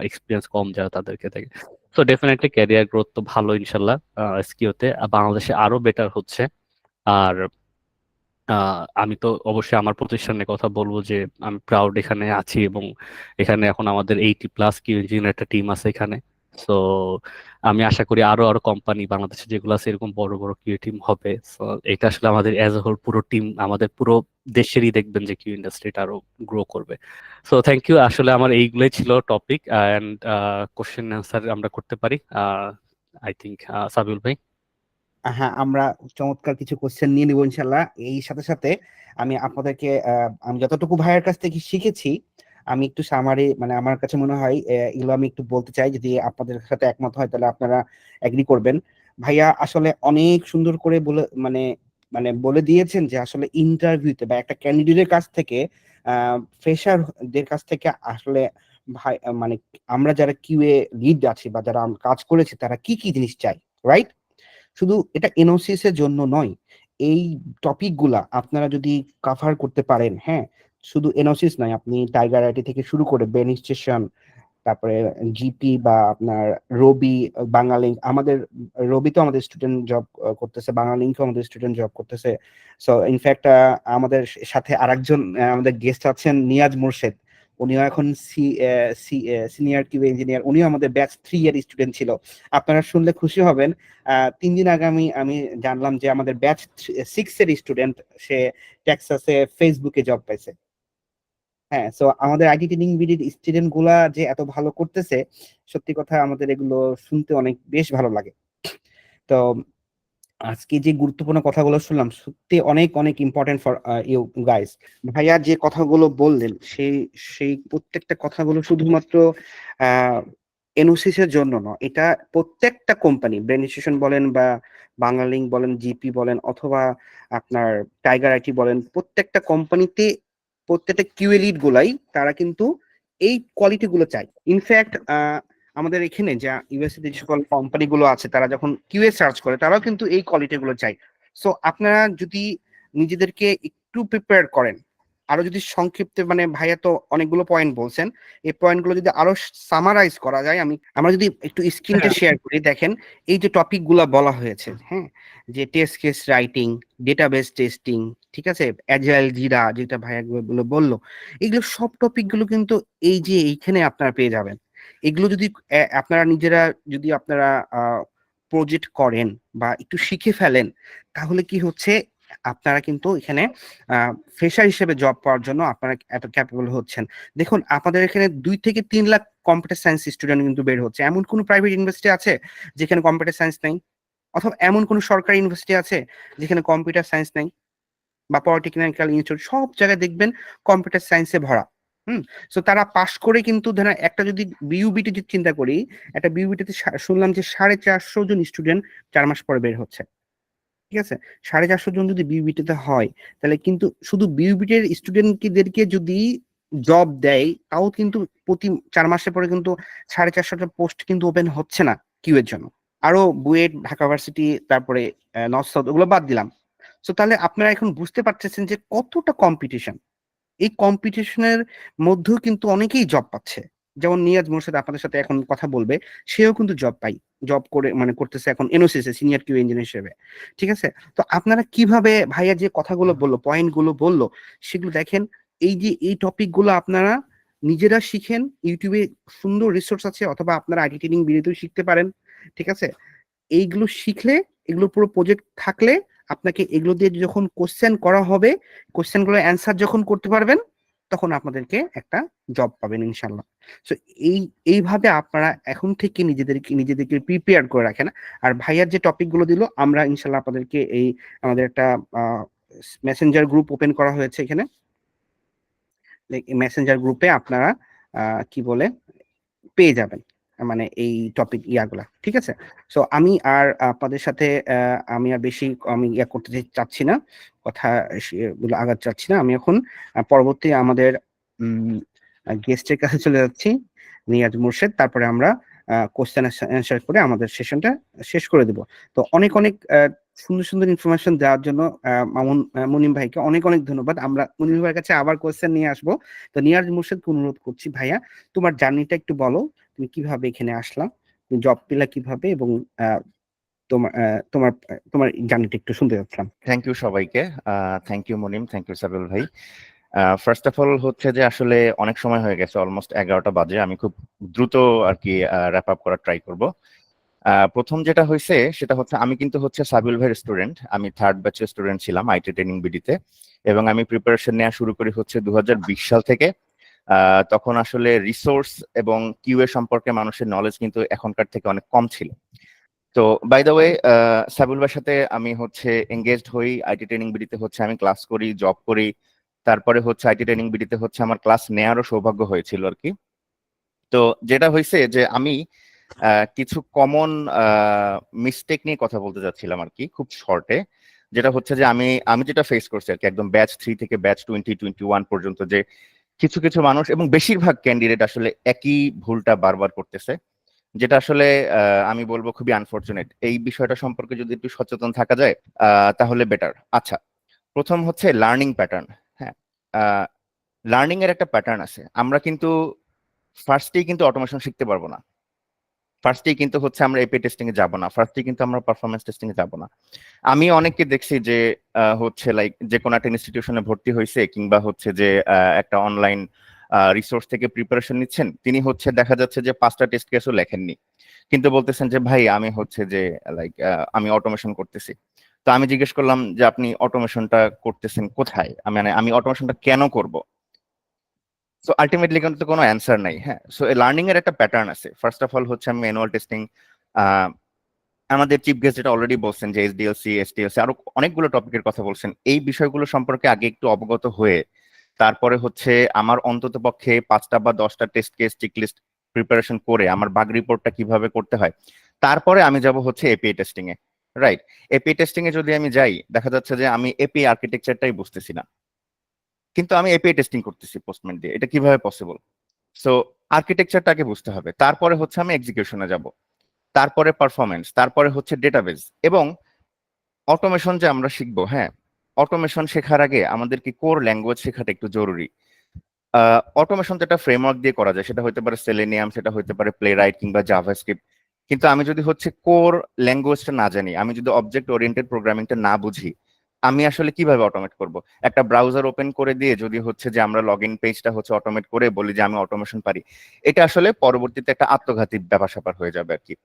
এক্সপিরিয়েন্স কম যারা তাদেরকে থেকে। তো ডেফিনেটলি ক্যারিয়ার গ্রোথ তো ভালো ইনশাল্লাহ এসকিউতে, বাংলাদেশে আরো বেটার হচ্ছে। আর আমি তো অবশ্যই আমার প্রতিষ্ঠানের কথা বলবো যে আমি প্রাউড এখানে আছি, এবং এখানে এখন আমাদের 80+ কিউ ইঞ্জিনিয়ার একটা টিম আছে এখানে। তো আমি আশা করি আরো আরো কোম্পানি বাংলাদেশে যেগুলো আছে এরকম বড় বড় কিউ টিম হবে। তো এটা আসলে আমাদের অ্যাজ এ হোল পুরো টিম, আমাদের পুরো দেশেরই দেখবেন যে কিউ ইন্ডাস্ট্রিটা আরো গ্রো করবে। সো থ্যাংক ইউ, আসলে আমার এইগুলোই ছিল টপিক অ্যান্ড কোশ্চেন অ্যান্সার আমরা করতে পারি। আই থিঙ্ক সাবিউল ভাই। হ্যাঁ, আমরা চমৎকার কিছু কোশ্চেন নিয়ে নিবো ইনশাল্লাহ। এই সাথে সাথে আমি আপনাদেরকে আমি যতটুকু ভাইয়ের কাছ থেকে শিখেছি, আমি একটু সামারি, মানে আমার কাছে মনে হয় এগুলো আমি একটু বলতে চাই। যদি আপনাদের সাথে একমত হয় তাহলে আপনারা এগ্রি করবেন। ভাইয়া আসলে অনেক সুন্দর করে বলে, মানে মানে বলে দিয়েছেন যে আসলে ইন্টারভিউতে বা একটা ক্যান্ডিডেটের কাছ থেকে, ফ্রেশারদের কাছ থেকে আসলে ভাই, মানে আমরা যারা কিউএ লিড আছি বা যারা কাজ করেছি তারা কি কি জিনিস চাই, রাইট? শুধু এটা এনওসিএস এর জন্য নয়, এই টপিক গুলা আপনারা যদি কাভার করতে পারেন, হ্যাঁ, শুধু এনওসিস নয়, আপনি টাইগার আইটি থেকে শুরু করে বেন স্টেশন, তারপরে জিপি বা আপনার রবি, বাংলালিংক, আমাদের রবি তো আমাদের স্টুডেন্ট জব করতেছে, বাংলালিংকও আমাদের স্টুডেন্ট জব করতেছে। সো ইনফ্যাক্ট আমাদের সাথে আরেকজন আমাদের গেস্ট আছেন, নিয়াজ মোরশেদ। উনিও এখন সিনিয়র কিউ ইঞ্জিনিয়ার, উনিও আমাদের ব্যাচ 3 এর স্টুডেন্ট ছিল। আপনারা শুনলে খুশি হবেন, 3 দিন আগে আমি জানলাম যে আমাদের ব্যাচ 6 এর স্টুডেন্ট, সে টেক্সাসে ফেসবুকে জব পাইছে। হ্যাঁ, সো আমাদের আইটি ট্রেনিং বিডির স্টুডেন্ট গুলা যে এত ভালো করতেছে, সত্যি কথা আমাদের এগুলো শুনতে অনেক বেশ ভালো লাগে। তো আজকে যে গুরুত্বপূর্ণ কথাগুলো শুনলাম, সত্যি অনেক অনেক ইম্পর্টেন্ট ফর ইউ গাইস। ভাইয়া যে কথাগুলো বললেন, সেই সেই প্রত্যেকটা কথাগুলো শুধুমাত্র এনওসিস এর জন্য নয়, এটা প্রত্যেকটা কোম্পানি, ব্রেন স্টেশন বলেন বা বাংলালিংক বলেন, জিপি বলেন, অথবা আপনার টাইগার আইটি বলেন, প্রত্যেকটা কোম্পানিতে প্রত্যেকটা কিউএ লিড গুলাই তারা কিন্তু এই কোয়ালিটি গুলো চাই। ইনফ্যাক্ট আমাদের এখানে যা ইউএসএ যে সকল কোম্পানি গুলো আছে, তারা যখন কিউএ সার্চ করে তারাও কিন্তু এই কোয়ালিটি গুলো চাই। সো আপনারা যদি নিজেদেরকে একটু প্রিপেয়ার করেন, আরো যদি সংক্ষিপ্তে, মানে ভাইয়া তো অনেকগুলো পয়েন্ট বলছেন, এই পয়েন্টগুলো যদি আরো সামারাইজ করা যায়, আমরা যদি একটু স্ক্রিনটা শেয়ার করি, দেখেন এই যে টপিক গুলা বলা হয়েছে, হ্যাঁ, যে test case writing, database testing, ঠিক আছে, অ্যাজাইল জিরা যেটা ভাইয়া গুলো বললো, এগুলো সব টপিক গুলো কিন্তু এই যে এইখানে আপনারা পেয়ে যাবেন। এগুলো যদি আপনারা নিজেরা যদি আপনারা প্রজেক্ট করেন বা একটু শিখে ফেলেন, তাহলে কি হচ্ছে, আপনারা কিন্তু এখানে ফ্রেশার হিসেবে জব পাওয়ার জন্য আপনারা এত ক্যাপেবল হচ্ছেন। দেখুন, আপনাদের এখানে 2 থেকে 3 লাখ কম্পিউটার সায়েন্স স্টুডেন্ট কিন্তু বের হচ্ছে। এমন কোন প্রাইভেট ইউনিভার্সিটি আছে যেখানে কম্পিউটার সায়েন্স নেই? অথবা এমন কোন সরকারি ইউনিভার্সিটি আছে যেখানে কম্পিউটার সায়েন্স নেই? বা পলিটেকনিক্যাল ইনস্টিটিউট, সব জায়গায় দেখবেন কম্পিউটার সায়েন্সে ভরা। হুম। সো তারা পাশ করে কিন্তু, ধরেন একটা যদি বিইউবিটি যদি চিন্তা করি, একটা বিইউবিটিতে শুনলাম যে 450 জন স্টুডেন্ট 4 মাস পরে বের হচ্ছে। ঠিক আছে, 450 জন যদি বিউবিটিতে হয়, তাহলে কিন্তু শুধু বিউবিটির স্টুডেন্টদেরকে যদি জব দেয়, তাও কিন্তু প্রতি 4 মাসে পরে কিন্তু 450টা পোস্ট কিন্তু ওপেন হচ্ছে না কিউ এর জন্য। আরো বুয়েট, ঢাকা ভার্সিটি, তারপরে নর্থ সাউথ, ওগুলো বাদ দিলাম। তো তাহলে আপনারা এখন বুঝতে পারতেছেন যে কতটা কম্পিটিশন। এই কম্পিটিশনের মধ্যেও কিন্তু অনেকেই জব পাচ্ছে। যেমন নিয়াজ মোর্শেদ আপনাদের সাথে এখন কথা বলবে, সেও কিন্তু জব করে, মানে করতেছে এখন এনওসিসি সিনিয়র কিউ ইঞ্জিনিয়ার হিসেবে। ঠিক আছে, তো আপনারা কিভাবে, ভাইয়া যে কথাগুলো বললো, পয়েন্ট গুলো বললো, সেগুলো দেখেন। এই যে এই টপিক গুলো আপনারা নিজেরা শিখেন, ইউটিউবে সুন্দর রিসোর্স আছে, অথবা আপনারা আইটি ট্রেনিং ভিডিওতেও শিখতে পারেন। ঠিক আছে, এইগুলো শিখলে, এগুলো পুরো প্রজেক্ট থাকলে, আপনাকে এগুলো দিয়ে যখন কোশ্চেন করা হবে, কোশ্চেন গুলো অ্যান্সার যখন করতে পারবেন, তখন আপনাদেরকে একটা জব পাবেন ইনশাল্লাহ। তো এইভাবে আপনারা এখন থেকে নিজেদেরকে প্রিপেয়ার করে রাখেন। আর ভাইয়ার যে টপিক গুলো দিল, আমরা ইনশাল্লাহ আপনাদেরকে আমাদের একটা মেসেঞ্জার গ্রুপ ওপেন করা হয়েছে এখানে। মেসেঞ্জার গ্রুপে আপনারা কি বলে পেয়ে যাবেন, মানে এই টপিক ইয়াগুলা। ঠিক আছে, সো আমি আর আপনাদের সাথে আমি আর বেশি আমি ইয়া করতে চাচ্ছি না, কথা গুলো আগাতে চাচ্ছি না। আমি এখন পরবর্তী আমাদের গেস্টের কাছে চলে যাচ্ছি, নিয়াজ মুর্শেদ। তারপরে আমরা কোশ্চেন অ্যান্সার করে আমাদের সেশনটা শেষ করে দেব। তো অনেক অনেক সুন্দর সুন্দর ইনফরমেশন দেওয়ার জন্য মুনিম ভাইকে অনেক অনেক ধন্যবাদ। আমরা মুনিম ভাইয়ের কাছে আবার কোশ্চেন নিয়ে আসবো। তো নিয়াজ মুর্শেদকে অনুরোধ করছি, ভাইয়া তোমার জার্নিটা একটু বলো, তুমি কিভাবে এখানে আসলা, তুমি জব পেলা কিভাবে, এবং তোমার তোমার তোমার জার্নিটা একটু শুনতে চাচ্ছিলাম। থ্যাংক ইউ সবাইকে। Thank you Monim, thank you Sabil ভাই। ফার্স্ট অফ অল হচ্ছে যে আসলে অনেক সময় হয়ে গেছে, অলমোস্ট 11টা বাজে। আমি খুব দ্রুত আর কি র্যাপ আপ করার ট্রাই করব। প্রথম যেটা হয়েছে সেটা হচ্ছে, আমি কিন্তু হচ্ছে সাবিল ভাইয়ের স্টুডেন্ট। আমি 3rd ব্যাচের স্টুডেন্ট ছিলাম আইটি ট্রেনিং বিডিতে, এবং আমি প্রিপারেশন নেওয়া শুরু করি হচ্ছে 2020 সাল থেকে। তখন আসলে রিসোর্স এবং কিউএ সম্পর্কে মানুষের নলেজ কিন্তু এখনকার থেকে অনেক কম ছিল। তো বাই দ্য ওয়ে, সাবিল ভাইয়ের সাথে আমি হচ্ছে এঙ্গেজড হই আইটি ট্রেনিং বিডিতে। হচ্ছে আমি ক্লাস করি, জব করি, তারপরে হচ্ছে আইটি ট্রেনিং বিডিতে হচ্ছে আমার ক্লাস নেওয়ারও সৌভাগ্য হয়েছিল আর কি। তো যেটা হয়েছে যে আমি কিছু কমন মিস্টেক নিয়ে কথা বলতে যাচ্ছিলাম আর কি, খুব শর্টে। যেটা হচ্ছে যে আমি আমি যেটা ফেস করছি আর কি, একদম ব্যাচ 3 থেকে ব্যাচ 2021 পর্যন্ত, যে কিছু কিছু মানুষ এবং বেশিরভাগ ক্যান্ডিডেট আসলে একই ভুলটা বারবার করতেছে, যেটা আসলে আমি বলবো খুবই আনফরচুনেট। এই বিষয়টা সম্পর্কে যদি একটু সচেতন থাকা যায় তাহলে বেটার। আচ্ছা, প্রথম হচ্ছে লার্নিং প্যাটার্ন। হ্যাঁ, লার্নিং এর একটা প্যাটার্ন আছে। আমরা কিন্তু ফার্স্টেই কিন্তু অটোমেশন শিখতে পারবো না, ফার্স্টেই কিন্তু হচ্ছে আমরা এপি টেস্টিং এ যাব না, ফার্স্টেই কিন্তু আমরা পারফরমেন্স টেস্টিং এ যাব না। আমি অনেককে দেখছি যে হচ্ছে লাইক যে কোনো একটা ইনস্টিটিউশনে ভর্তি হয়েছে, কিংবা হচ্ছে যে একটা অনলাইন রিসোর্স থেকে প্রিপারেশন নিচ্ছেন, তিনি হচ্ছে দেখা যাচ্ছে যে 5টা টেস্ট কেসও লেখেননি, কিন্তু বলতেছেন যে ভাই আমি হচ্ছে যে লাইক আমি অটোমেশন করতেছি। তো আমি জিজ্ঞেস করলাম যে আপনি অটোমেশনটা করতেছেন কোথায়, মানে আমি অটোমেশনটা কেন করব? সো আলটিমেটলি কিন্তু কোনো অ্যান্সার নাই। হ্যাঁ, সো লার্নিং এর একটা প্যাটার্ন আছে। ফার্স্ট অফ অল হচ্ছে আমি ম্যানুয়াল টেস্টিং, আমাদের চিফ গেস্ট যেটা অলরেডি বলছেন যে এসডিএলসি, এসটিএলসি, আরো অনেকগুলো টপিকের কথা বলছেন, এই বিষয়গুলো সম্পর্কে আগে একটু অবগত হয়ে তারপরে হচ্ছে আমার অন্তত পক্ষে 5টা বা 10টা টেস্ট কেস চেকলিস্ট প্রিপারেশন করে আমার বাগ রিপোর্টটা কিভাবে করতে হয়, তারপরে আমি যাব হচ্ছে এপিআই টেস্টিং এ। রাইট, এপিআই টেস্টিং এ যদি আমি যাই, দেখা যাচ্ছে যে আমি এপিআই আর্কিটেকচারটাই বুঝতেছি না, কিন্তু আমি এপিআই টেস্টিং করতেছি পোস্টম্যান দিয়ে। এটা কিভাবে পসিবল? সো আর্কিটেকচারটাকে বুঝতে হবে, তারপরে হচ্ছে আমি এক্সিকিউশনে যাব, তারপরে পারফরমেন্স, তারপরে হচ্ছে ডেটাবেস এবং অটোমেশন যে আমরা শিখবো। হ্যাঁ, অটোমেশন শেখার আগে আমাদেরকে কোর ল্যাঙ্গুয়েজ শেখাটা একটু জরুরি। অটোমেশন তো একটা ফ্রেমওয়ার্ক দিয়ে করা যায়, সেটা হতে পারে সেলেনিয়াম, সেটা হতে পারে প্লেরাইট কিংবা জাভাস্ক্রিপ্ট। কিন্তু আমি যদি হচ্ছে কোর ল্যাঙ্গুয়েজটা না জানি, আমি যদি অবজেক্ট ওরিয়েন্টেড প্রোগ্রামিংটা না বুঝি, আমি আসলে কিভাবে অটোমেট করব? একটা ব্রাউজার ওপেন করে দিয়ে যদি হচ্ছে যে আমরা লগ ইন পেজটা হচ্ছে অটোমেট করে বলি যে আমি অটোমেশন পারি, এটা আসলে পরবর্তীতে একটা আত্মঘাতী ব্যাপার স্যাপার হয়ে যাবে আর কি।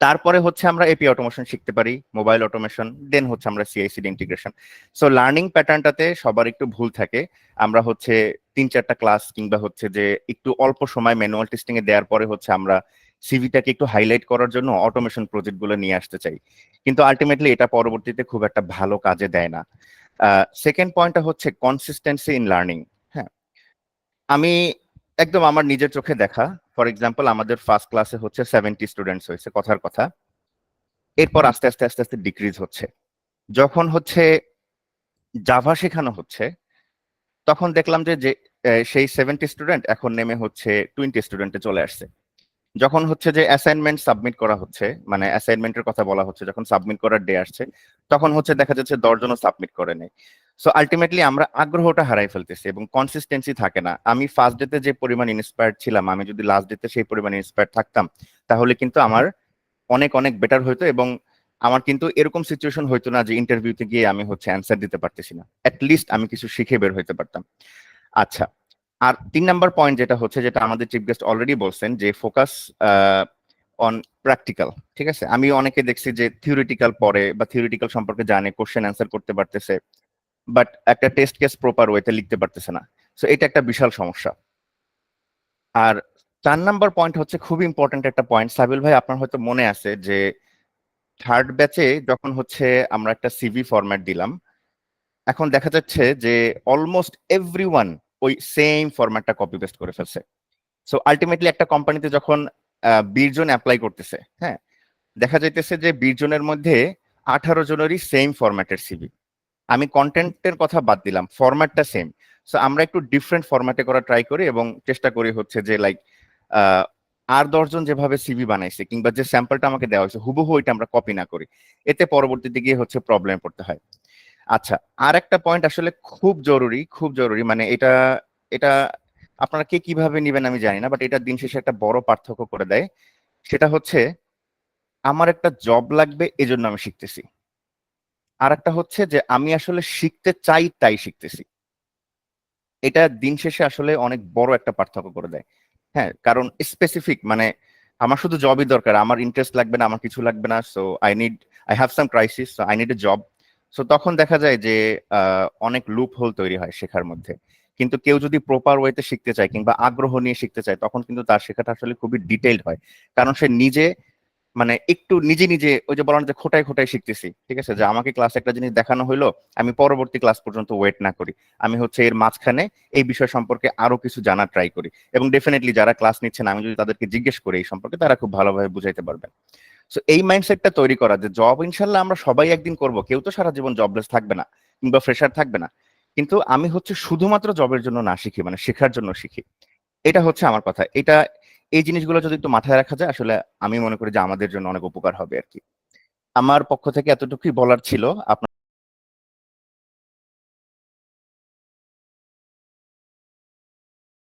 তারপরে হচ্ছে আমরা এপি অটোমেশন শিখতে পারি, মোবাইল অটোমেশন, দেন হচ্ছে আমরা সিআইসিডি ইন্টিগ্রেশন। সো লার্নিং প্যাটার্নটাতে সবার একটু ভুল থাকে। আমরা হচ্ছে 3-4টা ক্লাস কিংবা হচ্ছে যে একটু অল্প সময় ম্যানুয়াল টেস্টিং এ দেওয়ার পরে হচ্ছে আমরা সিভিটাকে একটু হাইলাইট করার জন্য অটোমেশন প্রজেক্ট গুলো নিয়ে আসতে চাই, কিন্তু আলটিমেটলি এটা পরবর্তীতে খুব একটা ভালো কাজে দেয় না। সেকেন্ড পয়েন্টটা হচ্ছে কনসিস্টেন্সি ইন লার্নিং। হ্যাঁ, আমি একদম আমার নিজের চোখে দেখা, ফর এক্সাম্পল আমাদের ফার্স্ট ক্লাসে হচ্ছে 70 স্টুডেন্টস হয়েছে, কথার কথা। এরপর আস্তে আস্তে আস্তে আস্তে ডিক্রিজ হচ্ছে। যখন হচ্ছে জাভা শেখানো হচ্ছে, তখন দেখলাম যে যে সেই 70 স্টুডেন্ট এখন নেমে হচ্ছে 20 স্টুডেন্টে চলে আসছে। যখন হচ্ছে যে অ্যাসাইনমেন্ট সাবমিট করা হচ্ছে, মানে অ্যাসাইনমেন্টের কথা বলা হচ্ছে, যখন সাবমিট করার ডে আসছে, তখন হচ্ছে দেখা যাচ্ছে 10 জনও সাবমিট করে নেই। সো আলটিমেটলি আমরা আগ্রহটা হারাই ফেলতেছি এবং কনসিস্টেন্সি থাকে না। আমি ফার্স্ট ডেতে যে পরিমাণ ইন্সপায়ার্ড ছিলাম, আমি যদি লাস্ট ডেতে সেই পরিমাণ ইন্সপায়ার্ড থাকতাম, তাহলে কিন্তু আমার অনেক অনেক বেটার হইতো এবং আমার কিন্তু এরকম সিচুয়েশন হইতো না যে ইন্টারভিউতে গিয়ে আমি হচ্ছে অ্যান্সার দিতে পারতেছি না। লিস্ট আমি কিছু শিখে বের হইতে পারতাম। আচ্ছা, আর 3 নাম্বার পয়েন্ট যেটা হচ্ছে, যেটা আমাদের চিফ গেস্ট অলরেডি বলছেন, যে ফোকাস অন প্র্যাকটিক্যাল। ঠিক আছে, আমি অনেকে দেখছি যে থিওরিটিক্যাল পড়ে বা থিওরিটিক্যাল সম্পর্কে জানে, কোশ্চেন অ্যান্সার করতে পারতেছে, বাট একটা টেস্ট কেস প্রপার ওয়েতে লিখতে পারতেছে না। সো এটা একটা বিশাল সমস্যা। আর 4 নাম্বার পয়েন্ট হচ্ছে খুবই ইম্পর্টেন্ট একটা পয়েন্ট। সাবিল ভাই, আপনার হয়তো মনে আছে যে থার্ড ব্যাচে যখন হচ্ছে আমরা একটা সিভি ফরম্যাট দিলাম, এখন দেখা যাচ্ছে যে অলমোস্ট এভরিওয়ান ওই সেম ফরম্যাটটা কপি পেস্ট করে ফেলছে। সো আলটিমেটলি একটা কোম্পানিতে যখন 20 জন অ্যাপ্লাই করতেছে, হ্যাঁ, দেখা যাইতেছে যে 20 জনের মধ্যে 18 জনেরই সেম ফরম্যাটের সিভি। আমি কন্টেন্টের কথা বাদ দিলাম, ফরম্যাটটা সেম। সো আমরা একটু ডিফারেন্ট ফরম্যাটে করা ট্রাই করি এবং চেষ্টা করি হচ্ছে যে লাইক আর 10 জন যেভাবে সিভি বানাইছে কিংবা যে স্যাম্পলটা আমাকে দেওয়া হয়েছে হুবহু ওইটা আমরা কপি না করি, এতে পরবর্তীতে গিয়ে হচ্ছে প্রবলেমে পড়তে হয়। আচ্ছা, আর একটা পয়েন্ট আসলে খুব জরুরি, খুব জরুরি, মানে এটা এটা আপনারা কে কিভাবে নিবেন আমি জানি না, বাট এটা দিন শেষে একটা বড় পার্থক্য করে দেয়। সেটা হচ্ছে আমার একটা জব লাগবে এজন্য আমি শিখতেছি, আর একটা হচ্ছে যে আমি আসলে শিখতে চাই তাই শিখতেছি। এটা দিন শেষে আসলে অনেক বড় একটা পার্থক্য করে দেয়। হ্যাঁ, কারণ স্পেসিফিক, মানে আমার শুধু জবই দরকার, আমার ইন্টারেস্ট লাগবে না, আমার কিছু লাগবে না, so I have some crisis, so I need a job. So তখন দেখা যায় যে অনেক লুপ হোল তৈরি হয় শেখার মধ্যে। কিন্তু কেউ যদি প্রপার ওয়েতে শিখতে চায় কিংবা আগ্রহ নিয়ে শিখতে চায়, তখন কিন্তু তার শেখাটা আসলে খুবই ডিটেইলড হয়। কারণ সে নিজে, মানে একটু নিজে নিজে, ওই যে বলেন যে খোটায় খোটায় শিখতেছি, ঠিক আছে, যে আমাকে ক্লাসে একটা জিনিস দেখানো হলো, আমি পরবর্তী ক্লাস পর্যন্ত ওয়েট না করি, আমি হচ্ছে এর মাঝখানে এই বিষয় সম্পর্কে আরো কিছু জানার ট্রাই করি। এবং ডেফিনেটলি যারা ক্লাস নিচ্ছেন, আমি যদি তাদেরকে জিজ্ঞেস করি এই সম্পর্কে, তারা খুব ভালোভাবে বুঝাইতে পারবেন। সো এই মাইন্ডসেটটা তৈরি করা যে জব ইনশাল্লাহ আমরা সবাই একদিন করব, কেউ তো সারা জীবন জবলেস থাকবে না কিংবা ফ্রেশার থাকবে না, কিন্তু আমি হচ্ছে শুধুমাত্র জবের জন্য না শিখি, মানে শেখার জন্য শিখি। এটা হচ্ছে আমার কথা। এই জিনিসগুলো যদি একটু মাথায় রাখা যায়, আসলে আমি মনে করি যে আমাদের জন্য অনেক উপকার হবে আর কি। আমার পক্ষ থেকে এতটুকুই বলার ছিল। আপনার